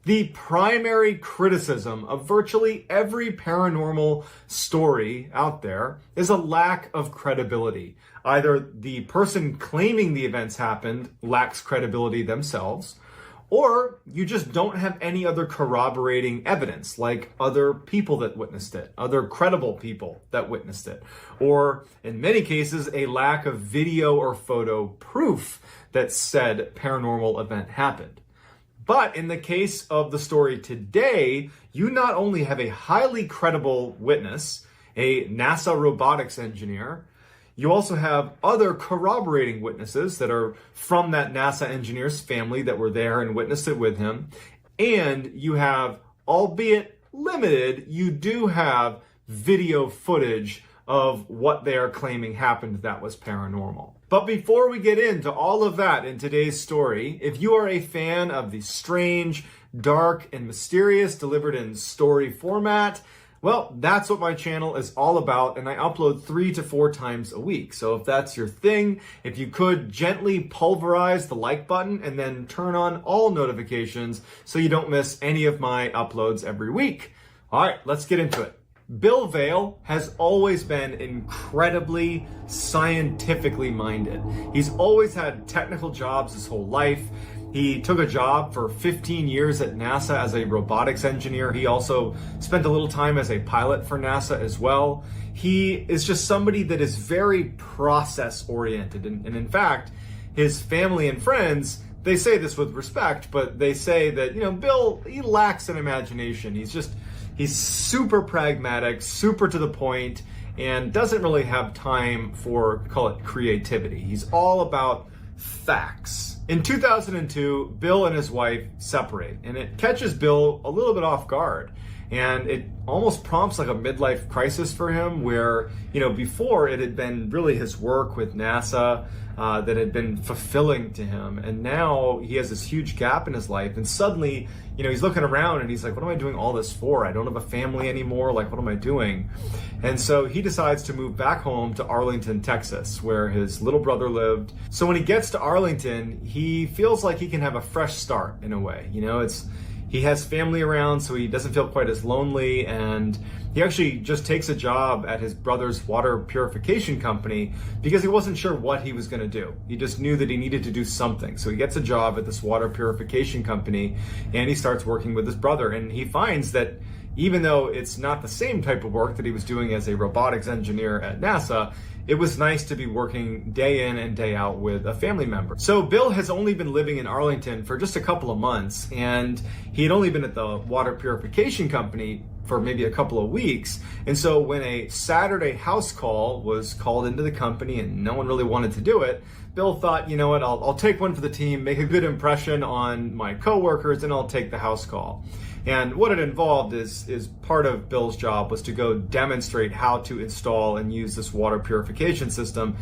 The primary criticism of virtually every paranormal story out there is a lack of credibility. Either the person claiming the events happened lacks credibility themselves, or you just don't have any other corroborating evidence, like other people that witnessed it, other credible people that witnessed it, or in many cases, a lack of video or photo proof that said paranormal event happened. But in the case of the story today, you not only have a highly credible witness, a NASA robotics engineer, you also have other corroborating witnesses that are from that NASA engineer's family that were there and witnessed it with him. And you have, albeit limited, you do have video footage of what they are claiming happened that was paranormal. But before we get into all of that in today's story, if you are a fan of the strange, dark, and mysterious delivered in story format, well, that's what my channel is all about, and I upload 3 to 4 times a week. So if that's your thing, if you could gently pulverize the like button and then turn on all notifications so you don't miss any of my uploads every week. All right, let's get into it. Bill Vail has always been incredibly scientifically minded. He's always had technical jobs his whole life. He took a job for 15 years at NASA as a robotics engineer. He also spent a little time as a pilot for NASA as well. He is just somebody that is very process oriented. And in fact, his family and friends, they say this with respect, but they say that, Bill, he lacks an imagination. He's super pragmatic, super to the point, and doesn't really have time for, call it, creativity. He's all about facts. In 2002, Bill and his wife separate, and it catches Bill a little bit off guard. And it almost prompts like a midlife crisis for him where, before it had been really his work with NASA that had been fulfilling to him. And now he has this huge gap in his life. And suddenly, he's looking around and he's like, what am I doing all this for? I don't have a family anymore. Like, what am I doing? And so he decides to move back home to Arlington, Texas, where his little brother lived. So when he gets to Arlington, he feels like he can have a fresh start in a way. He has family around, so he doesn't feel quite as lonely, and he actually just takes a job at his brother's water purification company because he wasn't sure what he was going to do. He just knew that he needed to do something. So he gets a job at this water purification company, and he starts working with his brother, and he finds that even though it's not the same type of work that he was doing as a robotics engineer at NASA, it was nice to be working day in and day out with a family member. So Bill has only been living in Arlington for just a couple of months, and he had only been at the water purification company for maybe a couple of weeks. And so when a Saturday house call was called into the company and no one really wanted to do it, Bill thought, I'll take one for the team, make a good impression on my coworkers, and I'll take the house call. And what it involved is part of Bill's job was to go demonstrate how to install and use this water purification system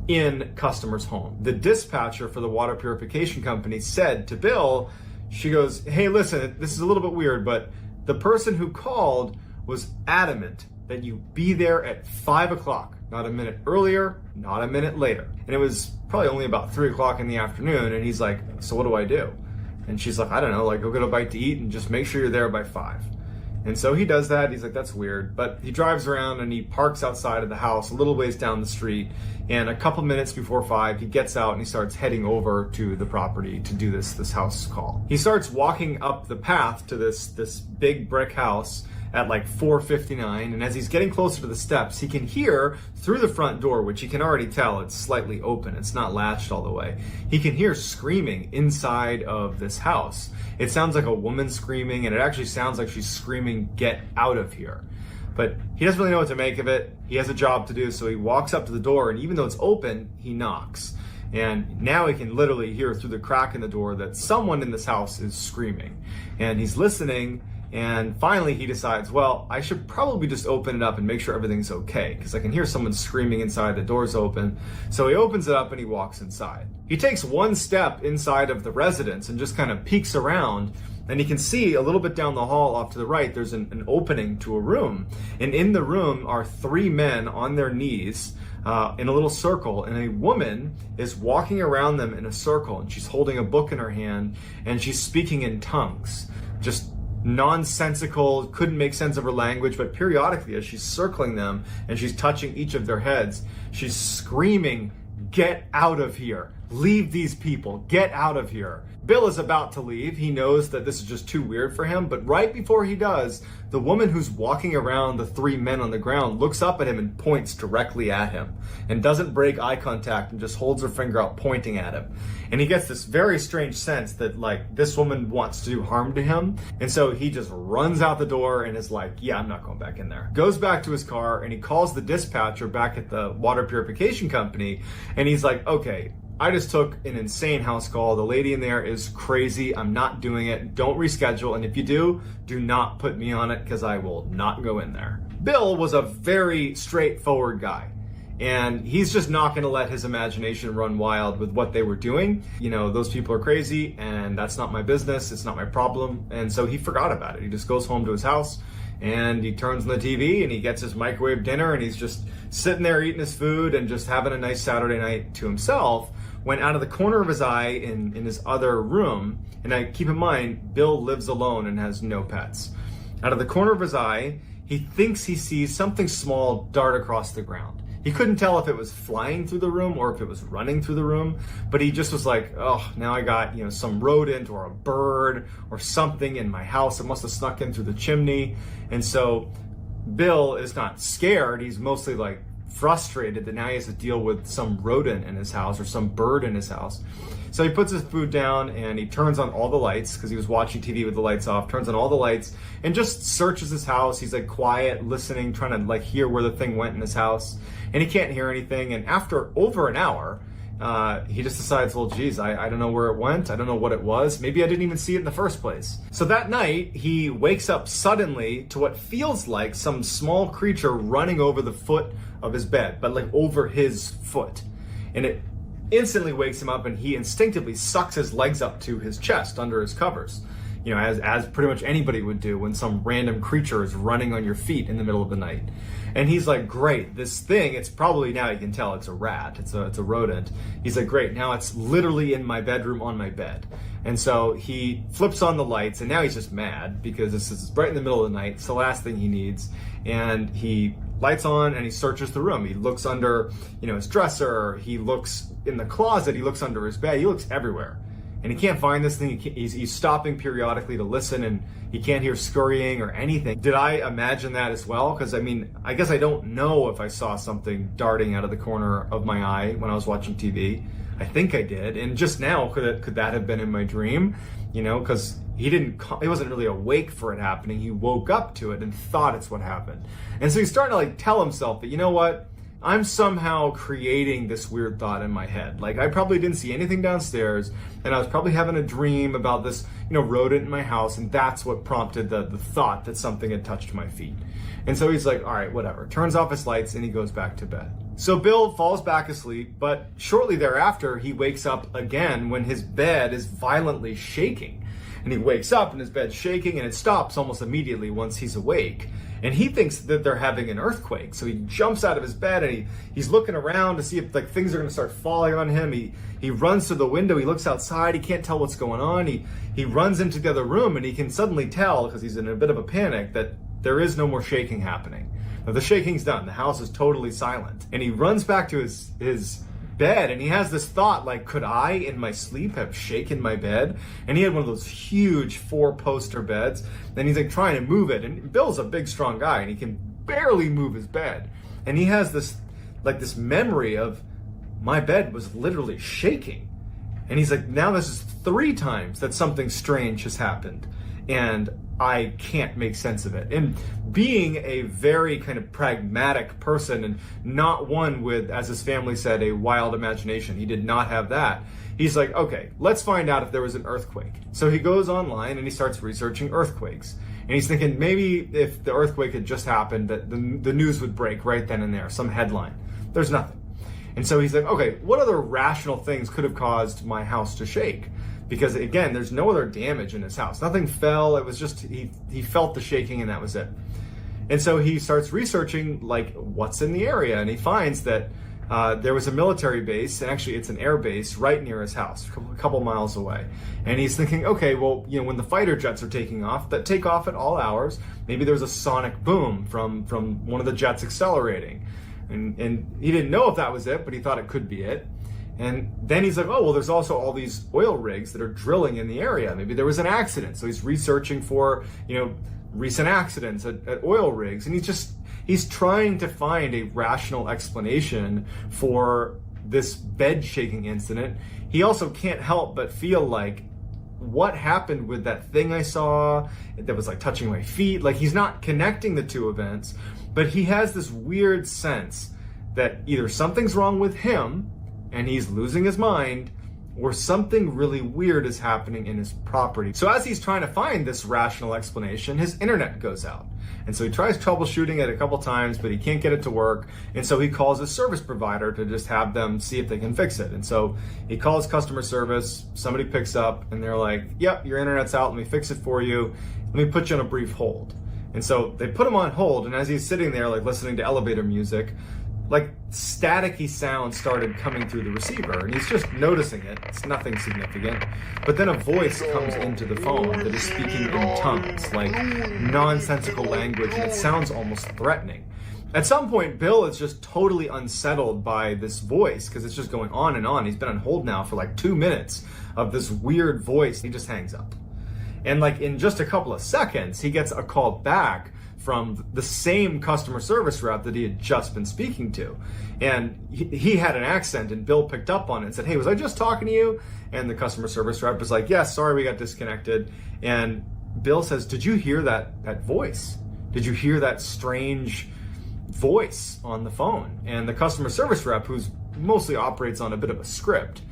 in customers' home. The dispatcher for the water purification company said to Bill, she goes, hey, listen, this is a little bit weird, but the person who called was adamant that you be there at 5 o'clock, not a minute earlier, not a minute later. And it was probably only about 3 o'clock in the afternoon. And he's like, so what do I do? And she's like, I don't know, go get a bite to eat and just make sure you're there by 5. And so he does that. He's like, that's weird. But he drives around and he parks outside of the house a little ways down the street. And a couple minutes before 5, he gets out and he starts heading over to the property to do this house call. He starts walking up the path to this big brick house at 4:59, and as he's getting closer to the steps, he can hear through the front door, which he can already tell it's slightly open, it's not latched all the way. He can hear screaming inside of this house. It sounds like a woman screaming, and it actually sounds like she's screaming, get out of here. But he doesn't really know what to make of it. He has a job to do, so he walks up to the door, and even though it's open, he knocks. And now he can literally hear through the crack in the door that someone in this house is screaming. And he's listening, and finally he decides, well, I should probably just open it up and make sure everything's okay, because I can hear someone screaming inside, the door's open. So he opens it up and he walks inside. He takes one step inside of the residence and just kind of peeks around, and he can see a little bit down the hall off to the right, there's an opening to a room. And in the room are 3 men on their knees in a little circle, and a woman is walking around them in a circle, and she's holding a book in her hand, and she's speaking in tongues. just nonsensical, couldn't make sense of her language, but periodically as she's circling them and she's touching each of their heads, she's screaming, "Get out of here. Leave these people. Get out of here." Bill is about to leave. He knows that this is just too weird for him, but right before he does, the woman who's walking around the three men on the ground looks up at him and points directly at him and doesn't break eye contact and just holds her finger out pointing at him. And he gets this very strange sense that like this woman wants to do harm to him. And so he just runs out the door and is like, yeah, I'm not going back in there. Goes back to his car and he calls the dispatcher back at the water purification company. And he's like, okay, I just took an insane house call. The lady in there is crazy. I'm not doing it. Don't reschedule. And if you do not put me on it because I will not go in there. Bill was a very straightforward guy. And he's just not going to let his imagination run wild with what they were doing. You know, those people are crazy and that's not my business. It's not my problem. And so he forgot about it. He just goes home to his house and he turns on the TV and he gets his microwave dinner and he's just sitting there eating his food and just having a nice Saturday night to himself. When out of the corner of his eye in his other room, and I keep in mind, Bill lives alone and has no pets. Out of the corner of his eye, he thinks he sees something small dart across the ground. He couldn't tell if it was flying through the room or if it was running through the room, but he just was like, oh, now I got, some rodent or a bird or something in my house. It must have snuck in through the chimney. And so Bill is not scared. He's mostly like frustrated that now he has to deal with some rodent in his house or some bird in his house. So he puts his food down and he turns on all the lights because he was watching TV with the lights off, turns on all the lights and just searches his house. He's like quiet, listening, trying to like hear where the thing went in his house, and he can't hear anything. And after over an hour, he just decides, well, geez, I don't know where it went. I don't know what it was. Maybe I didn't even see it in the first place. So that night, he wakes up suddenly to what feels like some small creature running over the foot of his bed, but like over his foot. And it instantly wakes him up and he instinctively sucks his legs up to his chest under his covers. As pretty much anybody would do when some random creature is running on your feet in the middle of the night. And he's like, great, this thing, it's probably, now you can tell it's a rat, it's a rodent. He's like, great, now it's literally in my bedroom on my bed. And so he flips on the lights and now he's just mad because this is right in the middle of the night. It's the last thing he needs. And he lights on and he searches the room. He looks under, his dresser. He looks in the closet. He looks under his bed. He looks everywhere. And he can't find this thing. He's stopping periodically to listen and he can't hear scurrying or anything. Did I imagine that as well? Because I guess I don't know if I saw something darting out of the corner of my eye when I was watching TV. I think I did. And just now, could that have been in my dream? Because he wasn't really awake for it happening. He woke up to it and thought it's what happened. And so he's starting to like tell himself that, you know what? I'm somehow creating this weird thought in my head. Like I probably didn't see anything downstairs and I was probably having a dream about this, rodent in my house. And that's what prompted the thought that something had touched my feet. And so he's like, all right, whatever. Turns off his lights and he goes back to bed. So Bill falls back asleep, but shortly thereafter, he wakes up again when his bed is violently shaking. And he wakes up and his bed's shaking and it stops almost immediately once he's awake. And he thinks that they're having an earthquake. So he jumps out of his bed and he's looking around to see if like things are going to start falling on him. He runs to the window. He looks outside. He can't tell what's going on. He runs into the other room and he can suddenly tell, because he's in a bit of a panic, that there is no more shaking happening. Now, the shaking's done. The house is totally silent. And he runs back to his bed and he has this thought like, could I in my sleep have shaken my bed? And he had one of those huge 4-poster beds and he's like trying to move it, and Bill's a big strong guy and he can barely move his bed, and he has this memory of my bed was literally shaking. And he's like, now this is 3 times that something strange has happened and I can't make sense of it. And being a very kind of pragmatic person and not one with, as his family said, a wild imagination, he did not have that. He's like, okay, let's find out if there was an earthquake. So he goes online and he starts researching earthquakes. And he's thinking maybe if the earthquake had just happened, that the news would break right then and there, some headline. There's nothing. And so he's like, okay, what other rational things could have caused my house to shake? Because again, there's no other damage in his house. Nothing fell. It was just, he felt the shaking and that was it. And so he starts researching like what's in the area, and he finds that there was a military base, and actually it's an air base right near his house, a couple miles away. And he's thinking, okay, well, when the fighter jets are taking off, that take off at all hours, maybe there's a sonic boom from one of the jets accelerating. And he didn't know if that was it, but he thought it could be it. And then he's like, oh, well, there's also all these oil rigs that are drilling in the area. Maybe there was an accident. So he's researching for, recent accidents at oil rigs. And he's trying to find a rational explanation for this bed shaking incident. He also can't help but feel like, what happened with that thing I saw that was like touching my feet? Like, he's not connecting the two events, but he has this weird sense that either something's wrong with him and he's losing his mind, or something really weird is happening in his property. So as he's trying to find this rational explanation, his internet goes out. And so he tries troubleshooting it a couple times, but he can't get it to work. And so he calls his service provider to just have them see if they can fix it. And so he calls customer service, somebody picks up, and they're like, yep, your internet's out, let me fix it for you. Let me put you on a brief hold. And so they put him on hold, and as he's sitting there, like listening to elevator music, like staticky sound started coming through the receiver, and he's just noticing it. It's nothing significant. But then a voice comes into the phone that is speaking in tongues, like nonsensical language, and it sounds almost threatening. At some point, Bill is just totally unsettled by this voice because it's just going on and on. He's been on hold now for like 2 minutes of this weird voice. He just hangs up. And like in just a couple of seconds, he gets a call back from the same customer service rep that he had just been speaking to. And he had an accent, and Bill picked up on it and said, hey, was I just talking to you? And the customer service rep was like, yes, sorry, we got disconnected. And Bill says, did you hear that voice? Did you hear that strange voice on the phone? And the customer service rep, who's mostly operates on a bit of a script,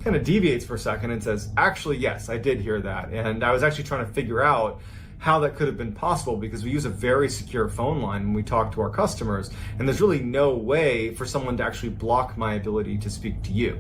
kind of deviates for a second and says, actually, yes, I did hear that. And I was actually trying to figure out how that could have been possible, because we use a very secure phone line when we talk to our customers, and there's really no way for someone to actually block my ability to speak to you.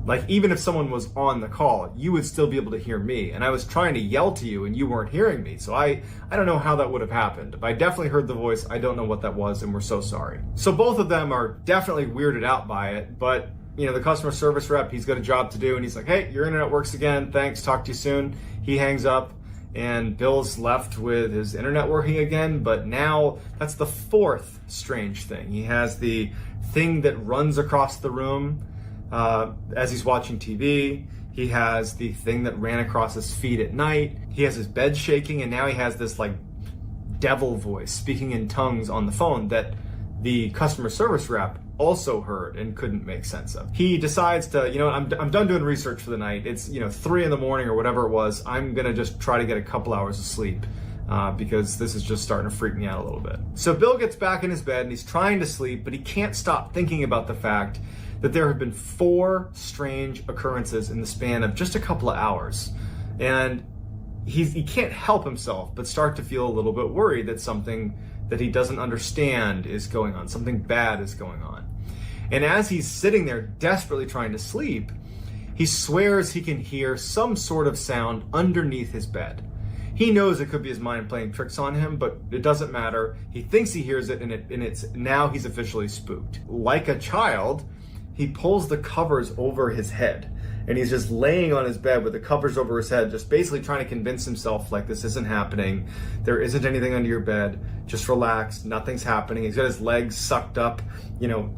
Like, even if someone was on the call, you would still be able to hear me, and I was trying to yell to you and you weren't hearing me. So I don't know how that would have happened. But I definitely heard the voice. I don't know what that was, and we're so sorry. So both of them are definitely weirded out by it, but the customer service rep, he's got a job to do, and he's like, hey, your internet works again, thanks, talk to you soon. He hangs up, and Bill's left with his internet working again, but now that's the fourth strange thing. He has the thing that runs across the room as he's watching TV. He has the thing that ran across his feet at night. He has his bed shaking, and now he has this like devil voice speaking in tongues on the phone that the customer service rep also heard and couldn't make sense of. He decides to, I'm done doing research for the night. It's 3 a.m. or whatever it was. I'm gonna just try to get a couple hours of sleep because this is just starting to freak me out a little bit. So Bill gets back in his bed and he's trying to sleep, but he can't stop thinking about the fact that there have been 4 strange occurrences in the span of just a couple of hours. And he can't help himself but start to feel a little bit worried that something that he doesn't understand is going on, something bad is going on. And as he's sitting there desperately trying to sleep, he swears he can hear some sort of sound underneath his bed. He knows it could be his mind playing tricks on him, but it doesn't matter. He thinks he hears it, and it's now he's officially spooked. Like a child, he pulls the covers over his head, and he's just laying on his bed with the covers over his head, just basically trying to convince himself like this isn't happening. There isn't anything under your bed. Just relax. Nothing's happening. He's got his legs sucked up,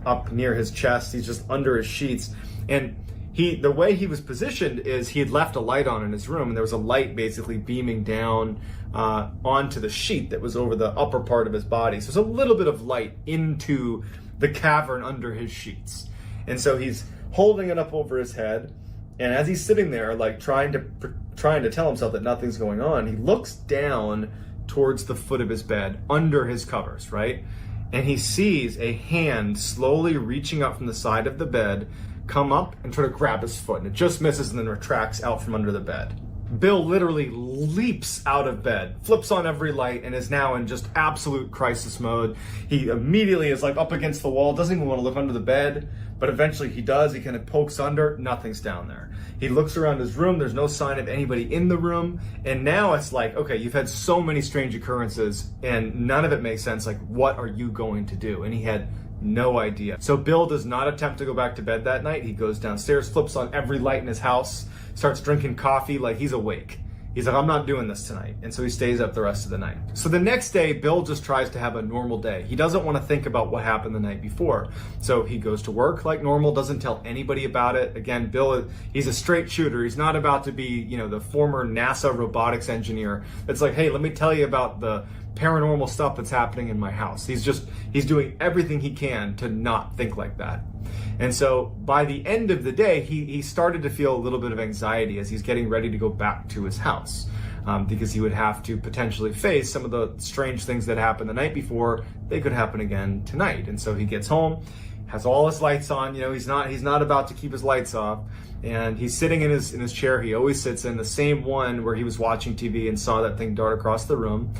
up near his chest. He's just under his sheets. And the way he was positioned is he had left a light on in his room, and there was a light basically beaming down onto the sheet that was over the upper part of his body. So there's a little bit of light into the cavern under his sheets. And so he's holding it up over his head. And as he's sitting there, like trying to tell himself that nothing's going on, he looks down towards the foot of his bed, under his covers, right? And he sees a hand slowly reaching up from the side of the bed, come up and try to grab his foot. And it just misses and then retracts out from under the bed. Bill literally leaps out of bed, flips on every light, and is now in just absolute crisis mode. He immediately is like up against the wall, doesn't even want to look under the bed, but eventually he does. He kind of pokes under, nothing's down there. He looks around his room, there's no sign of anybody in the room, and now it's like, okay, you've had so many strange occurrences, and none of it makes sense. Like, what are you going to do? And he had no idea. So Bill does not attempt to go back to bed that night. He goes downstairs, flips on every light in his house, starts drinking coffee like he's awake. He's like, I'm not doing this tonight. And so he stays up the rest of the night. So the next day, Bill just tries to have a normal day. He doesn't want to think about what happened the night before. So he goes to work like normal, doesn't tell anybody about it. Again, Bill, he's a straight shooter. He's not about to be, the former NASA robotics engineer. It's like, hey, let me tell you about the paranormal stuff that's happening in my house. He's doing everything he can to not think like that. And so by the end of the day, he started to feel a little bit of anxiety as he's getting ready to go back to his house, because he would have to potentially face some of the strange things that happened the night before. They could happen again tonight. And so he gets home, has all his lights on. He's not about to keep his lights off, and he's sitting in his chair. He always sits in the same one where he was watching TV and saw that thing dart across the room.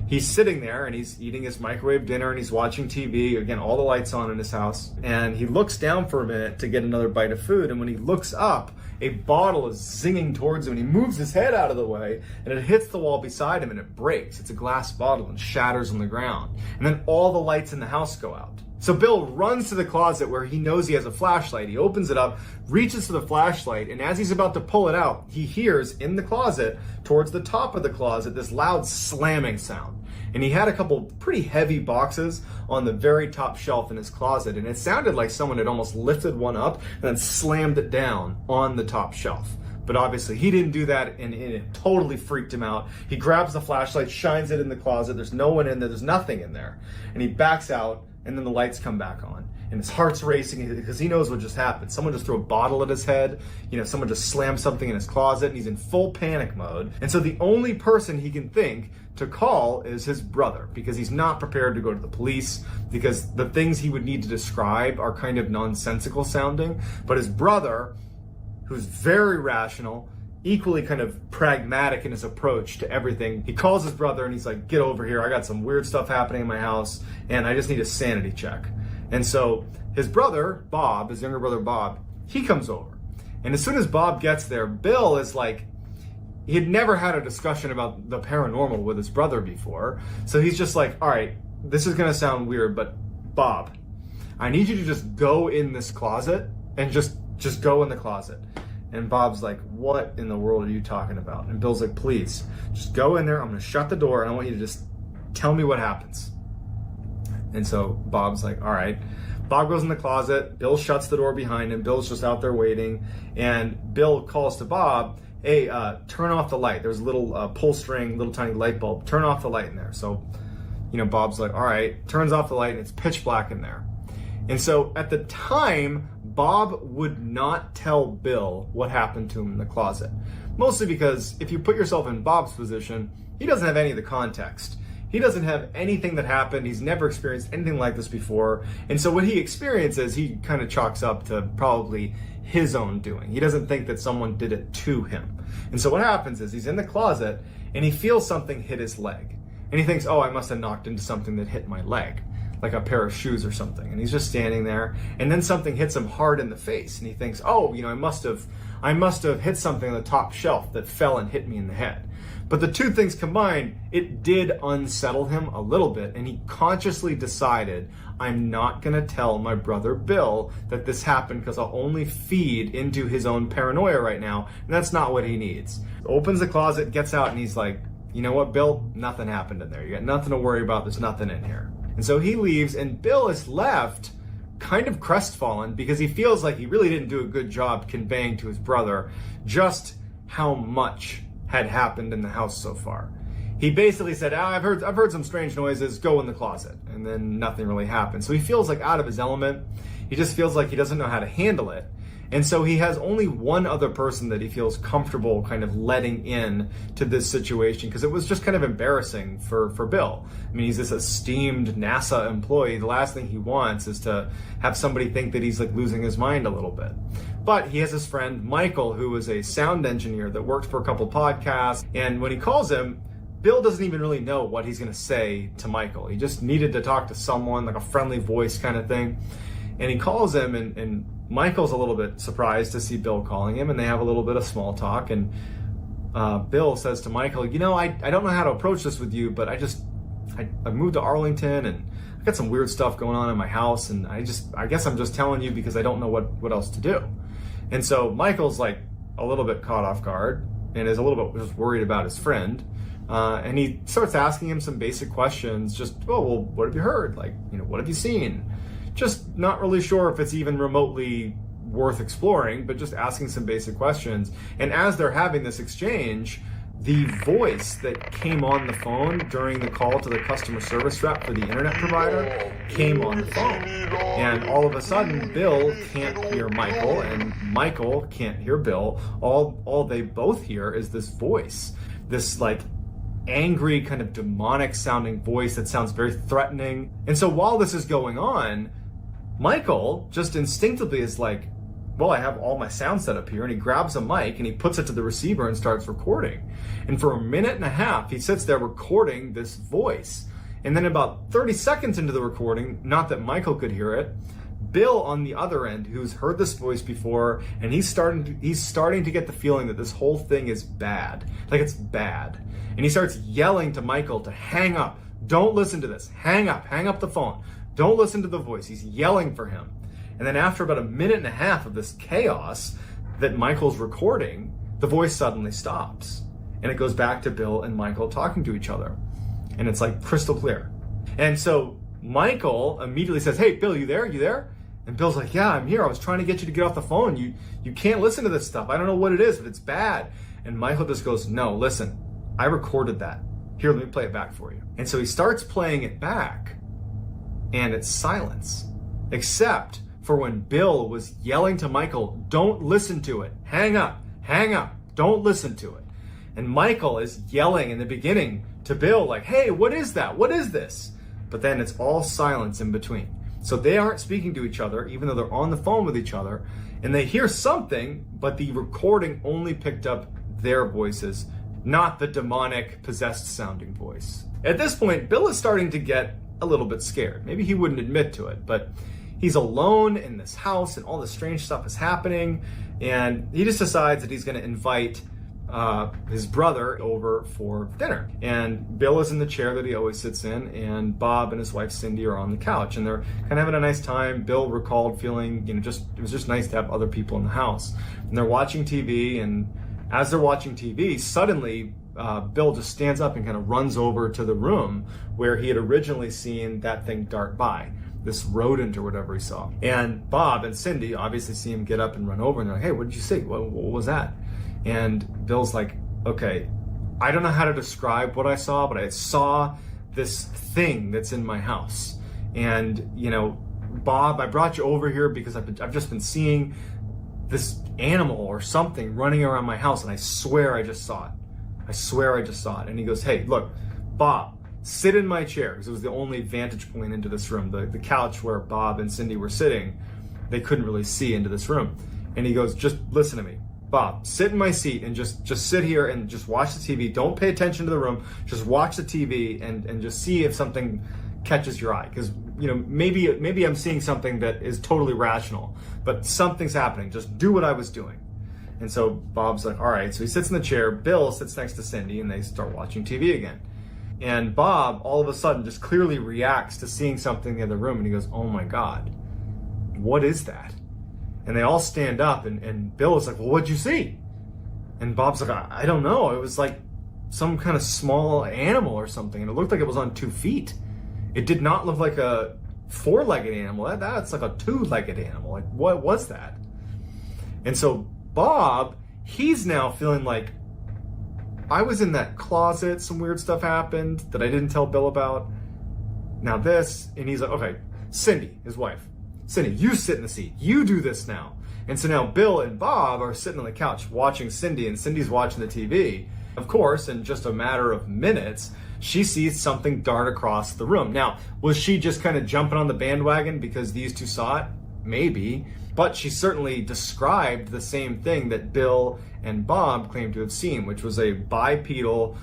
He's sitting there and he's eating his microwave dinner and he's watching TV, again, all the lights on in his house. And he looks down for a minute to get another bite of food. And when he looks up, a bottle is zinging towards him and he moves his head out of the way and it hits the wall beside him and it breaks. It's a glass bottle and shatters on the ground. And then all the lights in the house go out. So Bill runs to the closet where he knows he has a flashlight. He opens it up, reaches for the flashlight, and as he's about to pull it out, he hears in the closet, towards the top of the closet, this loud slamming sound. And he had a couple pretty heavy boxes on the very top shelf in his closet, and it sounded like someone had almost lifted one up and then slammed it down on the top shelf. But obviously he didn't do that, and it totally freaked him out. He grabs the flashlight, shines it in the closet. There's no one in there. There's nothing in there. And he backs out, and then the lights come back on. And his heart's racing because he knows what just happened. Someone just threw a bottle at his head. Someone just slammed something in his closet, and he's in full panic mode. And so the only person he can think to call is his brother, because he's not prepared to go to the police, because the things he would need to describe are kind of nonsensical sounding. But his brother, who's very rational, equally kind of pragmatic in his approach to everything, he calls his brother and he's like, get over here. I got some weird stuff happening in my house and I just need a sanity check. And so his brother, Bob, his younger brother, Bob, he comes over. And as soon as Bob gets there, Bill is like, he had never had a discussion about the paranormal with his brother before. So he's just like, all right, this is going to sound weird, but Bob, I need you to just go in this closet and just go in the closet. And Bob's like, what in the world are you talking about? And Bill's like, please, just go in there. I'm going to shut the door and I want you to just tell me what happens. And so Bob's like, all right. Bob goes in the closet. Bill shuts the door behind him. Bill's just out there waiting. And Bill calls to Bob, hey, turn off the light. There's a little pull string, little tiny light bulb. Turn off the light in there. So, Bob's like, all right, turns off the light and it's pitch black in there. And so at the time, Bob would not tell Bill what happened to him in the closet. Mostly because if you put yourself in Bob's position, he doesn't have any of the context. He doesn't have anything that happened. He's never experienced anything like this before. And so what he experiences, he kind of chalks up to probably his own doing. He doesn't think that someone did it to him. And so what happens is he's in the closet and he feels something hit his leg. And he thinks, oh, I must have knocked into something that hit my leg, like a pair of shoes or something. And he's just standing there, and then something hits him hard in the face, and he thinks, oh, I must have hit something on the top shelf that fell and hit me in the head. But the two things combined, it did unsettle him a little bit, and he consciously decided, I'm not going to tell my brother Bill that this happened because I'll only feed into his own paranoia right now, and that's not what he needs. Opens the closet, gets out, and he's like, you know what, Bill? Nothing happened in there. You got nothing to worry about. There's nothing in here. And so he leaves, and Bill is left kind of crestfallen because he feels like he really didn't do a good job conveying to his brother just how much had happened in the house so far. He basically said, I've heard some strange noises, go in the closet. And then nothing really happened. So he feels like out of his element. He just feels like he doesn't know how to handle it. And so he has only one other person that he feels comfortable kind of letting in to this situation, because it was just kind of embarrassing for Bill. I mean, he's this esteemed NASA employee. The last thing he wants is to have somebody think that he's like losing his mind a little bit. But he has his friend Michael, who is a sound engineer that worked for a couple podcasts. And when he calls him, Bill doesn't even really know what he's going to say to Michael. He just needed to talk to someone, like a friendly voice kind of thing. And he calls him, and Michael's a little bit surprised to see Bill calling him, and they have a little bit of small talk. And Bill says to Michael, I don't know how to approach this with you, but I moved to Arlington, and I I got some weird stuff going on in my house, and I guess I'm just telling you because I don't know what else to do. And so Michael's like a little bit caught off guard and is a little bit just worried about his friend. And he starts asking him some basic questions, just, oh, well, what have you heard? Like, what have you seen? Just not really sure if it's even remotely worth exploring, but just asking some basic questions. And as they're having this exchange, the voice that came on the phone during the call to the customer service rep for the internet provider came on the phone. And all of a sudden, Bill can't hear Michael, and Michael can't hear Bill. All they both hear is this voice, this like angry, kind of demonic sounding voice that sounds very threatening. And so while this is going on, Michael just instinctively is like, well, I have all my sound set up here, and he grabs a mic and he puts it to the receiver and starts recording. And for a minute and a half, he sits there recording this voice. And then about 30 seconds into the recording, not that Michael could hear it, Bill on the other end, who's heard this voice before, and he's starting to get the feeling that this whole thing is bad. Like it's bad. And he starts yelling to Michael to hang up. Don't listen to this. Hang up the phone. Don't listen to the voice. He's yelling for him. And then after about a minute and a half of this chaos that Michael's recording, the voice suddenly stops. And it goes back to Bill and Michael talking to each other. And it's like crystal clear. And so Michael immediately says, hey, Bill, you there? You there? And Bill's like, yeah, I'm here. I was trying to get you to get off the phone. You can't listen to this stuff. I don't know what it is, but it's bad. And Michael just goes, no, listen, I recorded that. Here, let me play it back for you. And so he starts playing it back, and it's silence. Except for when Bill was yelling to Michael, don't listen to it. Hang up, don't listen to it. And Michael is yelling in the beginning to Bill like, hey, what is that? What is this? But then it's all silence in between. So they aren't speaking to each other, even though they're on the phone with each other, and they hear something, but the recording only picked up their voices, not the demonic, possessed sounding voice. At this point, Bill is starting to get a little bit scared. Maybe he wouldn't admit to it, but he's alone in this house and all this strange stuff is happening, and he just decides that he's going to invite his brother over for dinner. And Bill is in the chair that he always sits in, and Bob and his wife Cindy are on the couch, and they're kind of having a nice time. Bill recalled feeling, it was just nice to have other people in the house. And they're watching TV, and as they're watching TV, suddenly Bill just stands up and kind of runs over to the room where he had originally seen that thing dart by, this rodent or whatever he saw. And Bob and Cindy obviously see him get up and run over, and they're like, hey, what did you see? What was that? And Bill's like, okay, I don't know how to describe what I saw, but I saw this thing that's in my house. And, Bob, I brought you over here because I've just been seeing this animal or something running around my house, and I swear I just saw it. I swear I just saw it. And he goes, hey, look, Bob, sit in my chair, because it was the only vantage point into this room. The couch where Bob and Cindy were sitting, they couldn't really see into this room. And he goes, just listen to me. Bob, sit in my seat and just sit here and just watch the TV. Don't pay attention to the room. Just watch the TV and just see if something catches your eye. Because, maybe I'm seeing something that is totally rational, but something's happening. Just do what I was doing. And so Bob's like, all right. So he sits in the chair. Bill sits next to Cindy, and they start watching TV again. And Bob, all of a sudden, just clearly reacts to seeing something in the other room. And he goes, oh my God, what is that? And they all stand up, and Bill is like, well, what'd you see? And Bob's like, I don't know. It was like some kind of small animal or something, and it looked like it was on 2 feet. It did not look like a 4-legged animal. That's like a 2-legged animal. Like, what was that? And so Bob, he's now feeling like, I was in that closet, some weird stuff happened that I didn't tell Bill about. Now this, and he's like, okay, Cindy, his wife, Cindy, you sit in the seat. You do this now. And so now Bill and Bob are sitting on the couch watching Cindy, and Cindy's watching the TV. Of course, in just a matter of minutes, she sees something dart across the room. Now, was she just kind of jumping on the bandwagon because these two saw it? Maybe. But she certainly described the same thing that Bill and Bob claimed to have seen, which was a bipedal,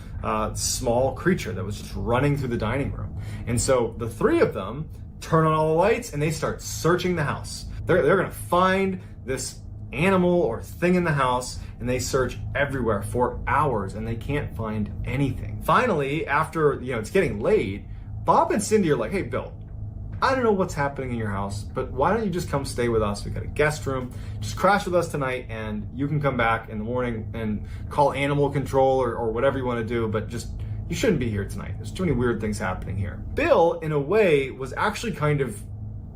small creature that was just running through the dining room. And so the three of them turn on all the lights, and they start searching the house. They're going to find this animal or thing in the house, and they search everywhere for hours, and they can't find anything. Finally, after it's getting late, Bob and Cindy are like, hey, Bill, I don't know what's happening in your house, but why don't you just come stay with us? We got a guest room. Just crash with us tonight, and you can come back in the morning and call animal control or whatever you want to do, but just, you shouldn't be here tonight. There's too many weird things happening here. Bill, in a way, was actually kind of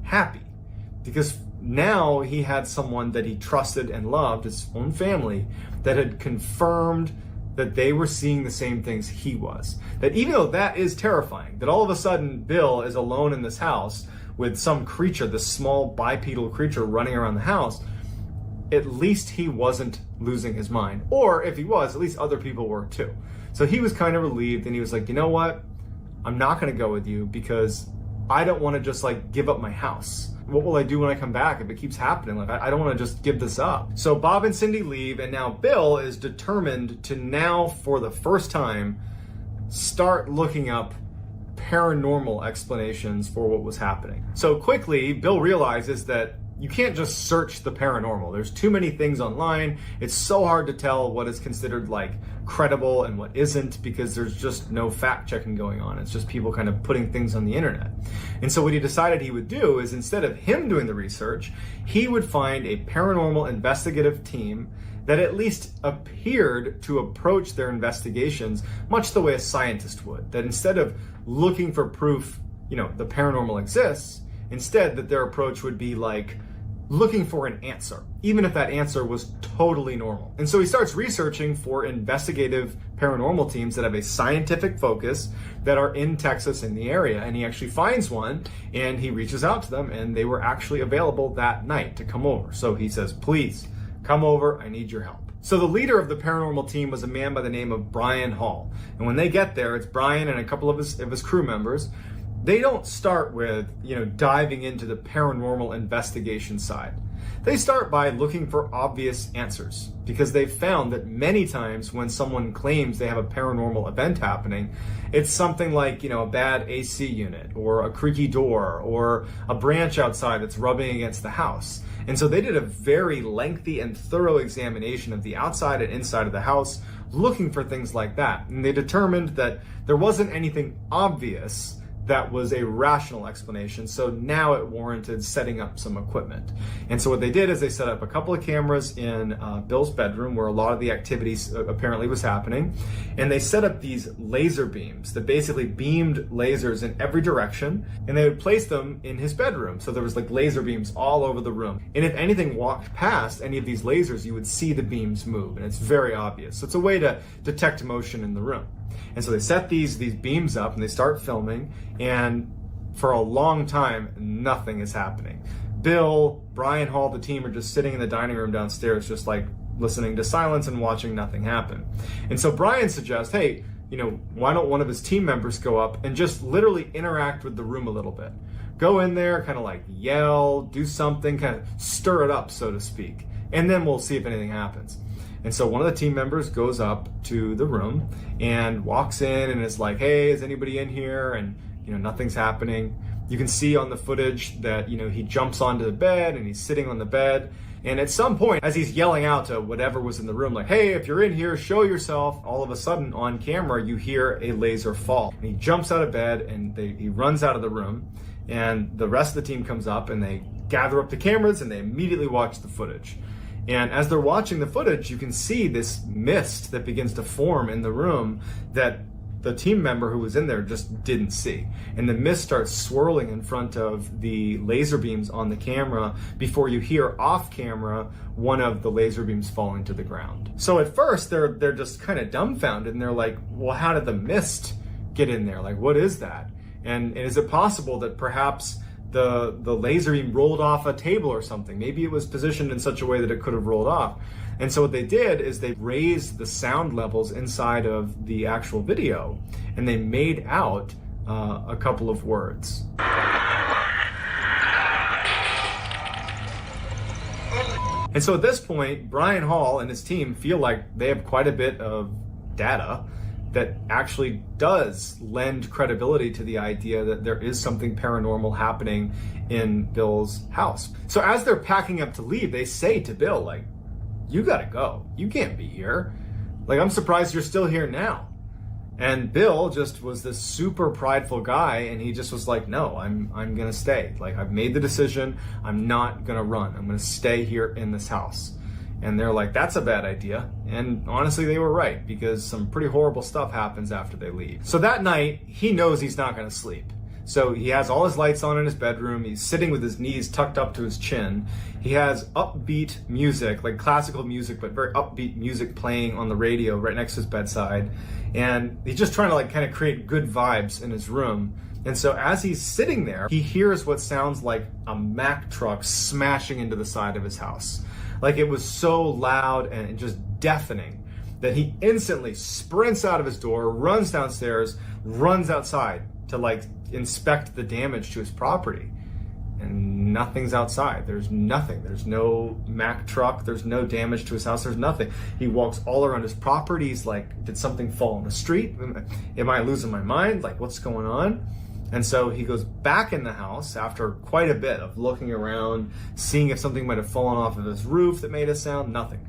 happy because now he had someone that he trusted and loved, his own family, that had confirmed that they were seeing the same things he was. That even though that is terrifying, that all of a sudden Bill is alone in this house with some creature, this small bipedal creature running around the house, at least he wasn't losing his mind. Or if he was, at least other people were too. So he was kind of relieved, and he was like, you know what? I'm not gonna go with you because I don't wanna just like give up my house. What will I do when I come back if it keeps happening? Like, I don't want to just give this up. So Bob and Cindy leave, and now Bill is determined to now, for the first time, start looking up paranormal explanations for what was happening. So quickly, Bill realizes that you can't just search the paranormal. There's too many things online. It's so hard to tell what is considered like credible and what isn't because there's just no fact checking going on. It's just people kind of putting things on the internet. And so what he decided he would do is, instead of him doing the research, he would find a paranormal investigative team that at least appeared to approach their investigations much the way a scientist would. That instead of looking for proof, the paranormal exists, instead that their approach would be like looking for an answer, even if that answer was totally normal. And so he starts researching for investigative paranormal teams that have a scientific focus that are in Texas in the area. And he actually finds one, and he reaches out to them, and they were actually available that night to come over. So he says, please come over, I need your help. So the leader of the paranormal team was a man by the name of Brian Hall. And when they get there, it's Brian and a couple of his crew members. They don't start with, diving into the paranormal investigation side. They start by looking for obvious answers because they've found that many times when someone claims they have a paranormal event happening, it's something like, a bad AC unit or a creaky door or a branch outside that's rubbing against the house. And so they did a very lengthy and thorough examination of the outside and inside of the house, looking for things like that. And they determined that there wasn't anything obvious that was a rational explanation, so now it warranted setting up some equipment. And so what they did is they set up a couple of cameras in Bill's bedroom where a lot of the activities apparently was happening, and they set up these laser beams that basically beamed lasers in every direction, and they would place them in his bedroom. So there was like laser beams all over the room. And if anything walked past any of these lasers, you would see the beams move, and it's very obvious. So it's a way to detect motion in the room. And so they set these beams up and they start filming, and for a long time, nothing is happening. Bill, Brian Hall, the team are just sitting in the dining room downstairs, just like listening to silence and watching nothing happen. And so Brian suggests, hey, why don't one of his team members go up and just literally interact with the room a little bit? Go in there, kind of like yell, do something, kind of stir it up, so to speak. And then we'll see if anything happens. And so one of the team members goes up to the room and walks in and is like, hey, is anybody in here? And, nothing's happening. You can see on the footage that, he jumps onto the bed and he's sitting on the bed. And at some point, as he's yelling out to whatever was in the room, like, hey, if you're in here, show yourself, all of a sudden on camera, you hear a laser fall. And he jumps out of bed and he runs out of the room. And the rest of the team comes up and they gather up the cameras and they immediately watch the footage. And as they're watching the footage, you can see this mist that begins to form in the room that the team member who was in there just didn't see. And the mist starts swirling in front of the laser beams on the camera before you hear off camera one of the laser beams falling to the ground. So at first they're just kind of dumbfounded and they're like, well, how did the mist get in there? Like, what is that? And is it possible that perhaps the laser beam rolled off a table or something? Maybe it was positioned in such a way that it could have rolled off. And so what they did is they raised the sound levels inside of the actual video, and they made out a couple of words. And so at this point, Brian Hall and his team feel like they have quite a bit of data that actually does lend credibility to the idea that there is something paranormal happening in Bill's house. So as they're packing up to leave, they say to Bill, like, you gotta go. You can't be here. Like, I'm surprised you're still here now. And Bill just was this super prideful guy, and he just was like, no, I'm gonna stay. Like, I've made the decision, I'm not gonna run. I'm gonna stay here in this house. And they're like, that's a bad idea. And honestly, they were right, because some pretty horrible stuff happens after they leave. So that night, he knows he's not gonna sleep. So he has all his lights on in his bedroom. He's sitting with his knees tucked up to his chin. He has upbeat music, like classical music, but very upbeat music playing on the radio right next to his bedside. And he's just trying to like kind of create good vibes in his room. And so as he's sitting there, he hears what sounds like a Mack truck smashing into the side of his house. Like, it was so loud and just deafening that he instantly sprints out of his door, runs downstairs, runs outside to like inspect the damage to his property. And nothing's outside. There's nothing. There's no Mack truck. There's no damage to his house. There's nothing. He walks all around his property. He's like, did something fall in the street? Am I losing my mind? Like, what's going on? And so he goes back in the house after quite a bit of looking around, seeing if something might have fallen off of his roof that made a sound. Nothing.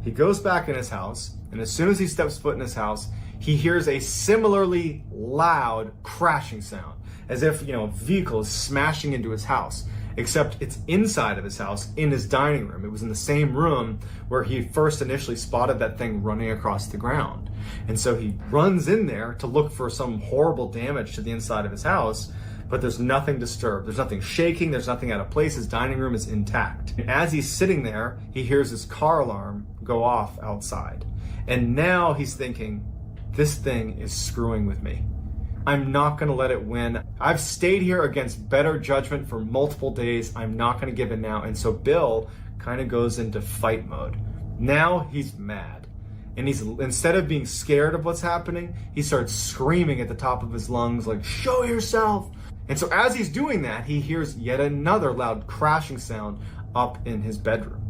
He goes back in his house, and as soon as he steps foot in his house, he hears a similarly loud crashing sound, as if, a vehicle is smashing into his house, except it's inside of his house in his dining room. It was in the same room where he first initially spotted that thing running across the ground. And so he runs in there to look for some horrible damage to the inside of his house, but there's nothing disturbed. There's nothing shaking. There's nothing out of place. His dining room is intact. And as he's sitting there, he hears his car alarm go off outside. And now he's thinking, this thing is screwing with me. I'm not going to let it win. I've stayed here against better judgment for multiple days. I'm not going to give in now. And so Bill kind of goes into fight mode. Now he's mad. And instead of being scared of what's happening, he starts screaming at the top of his lungs, like, show yourself. And so as he's doing that, he hears yet another loud crashing sound up in his bedroom.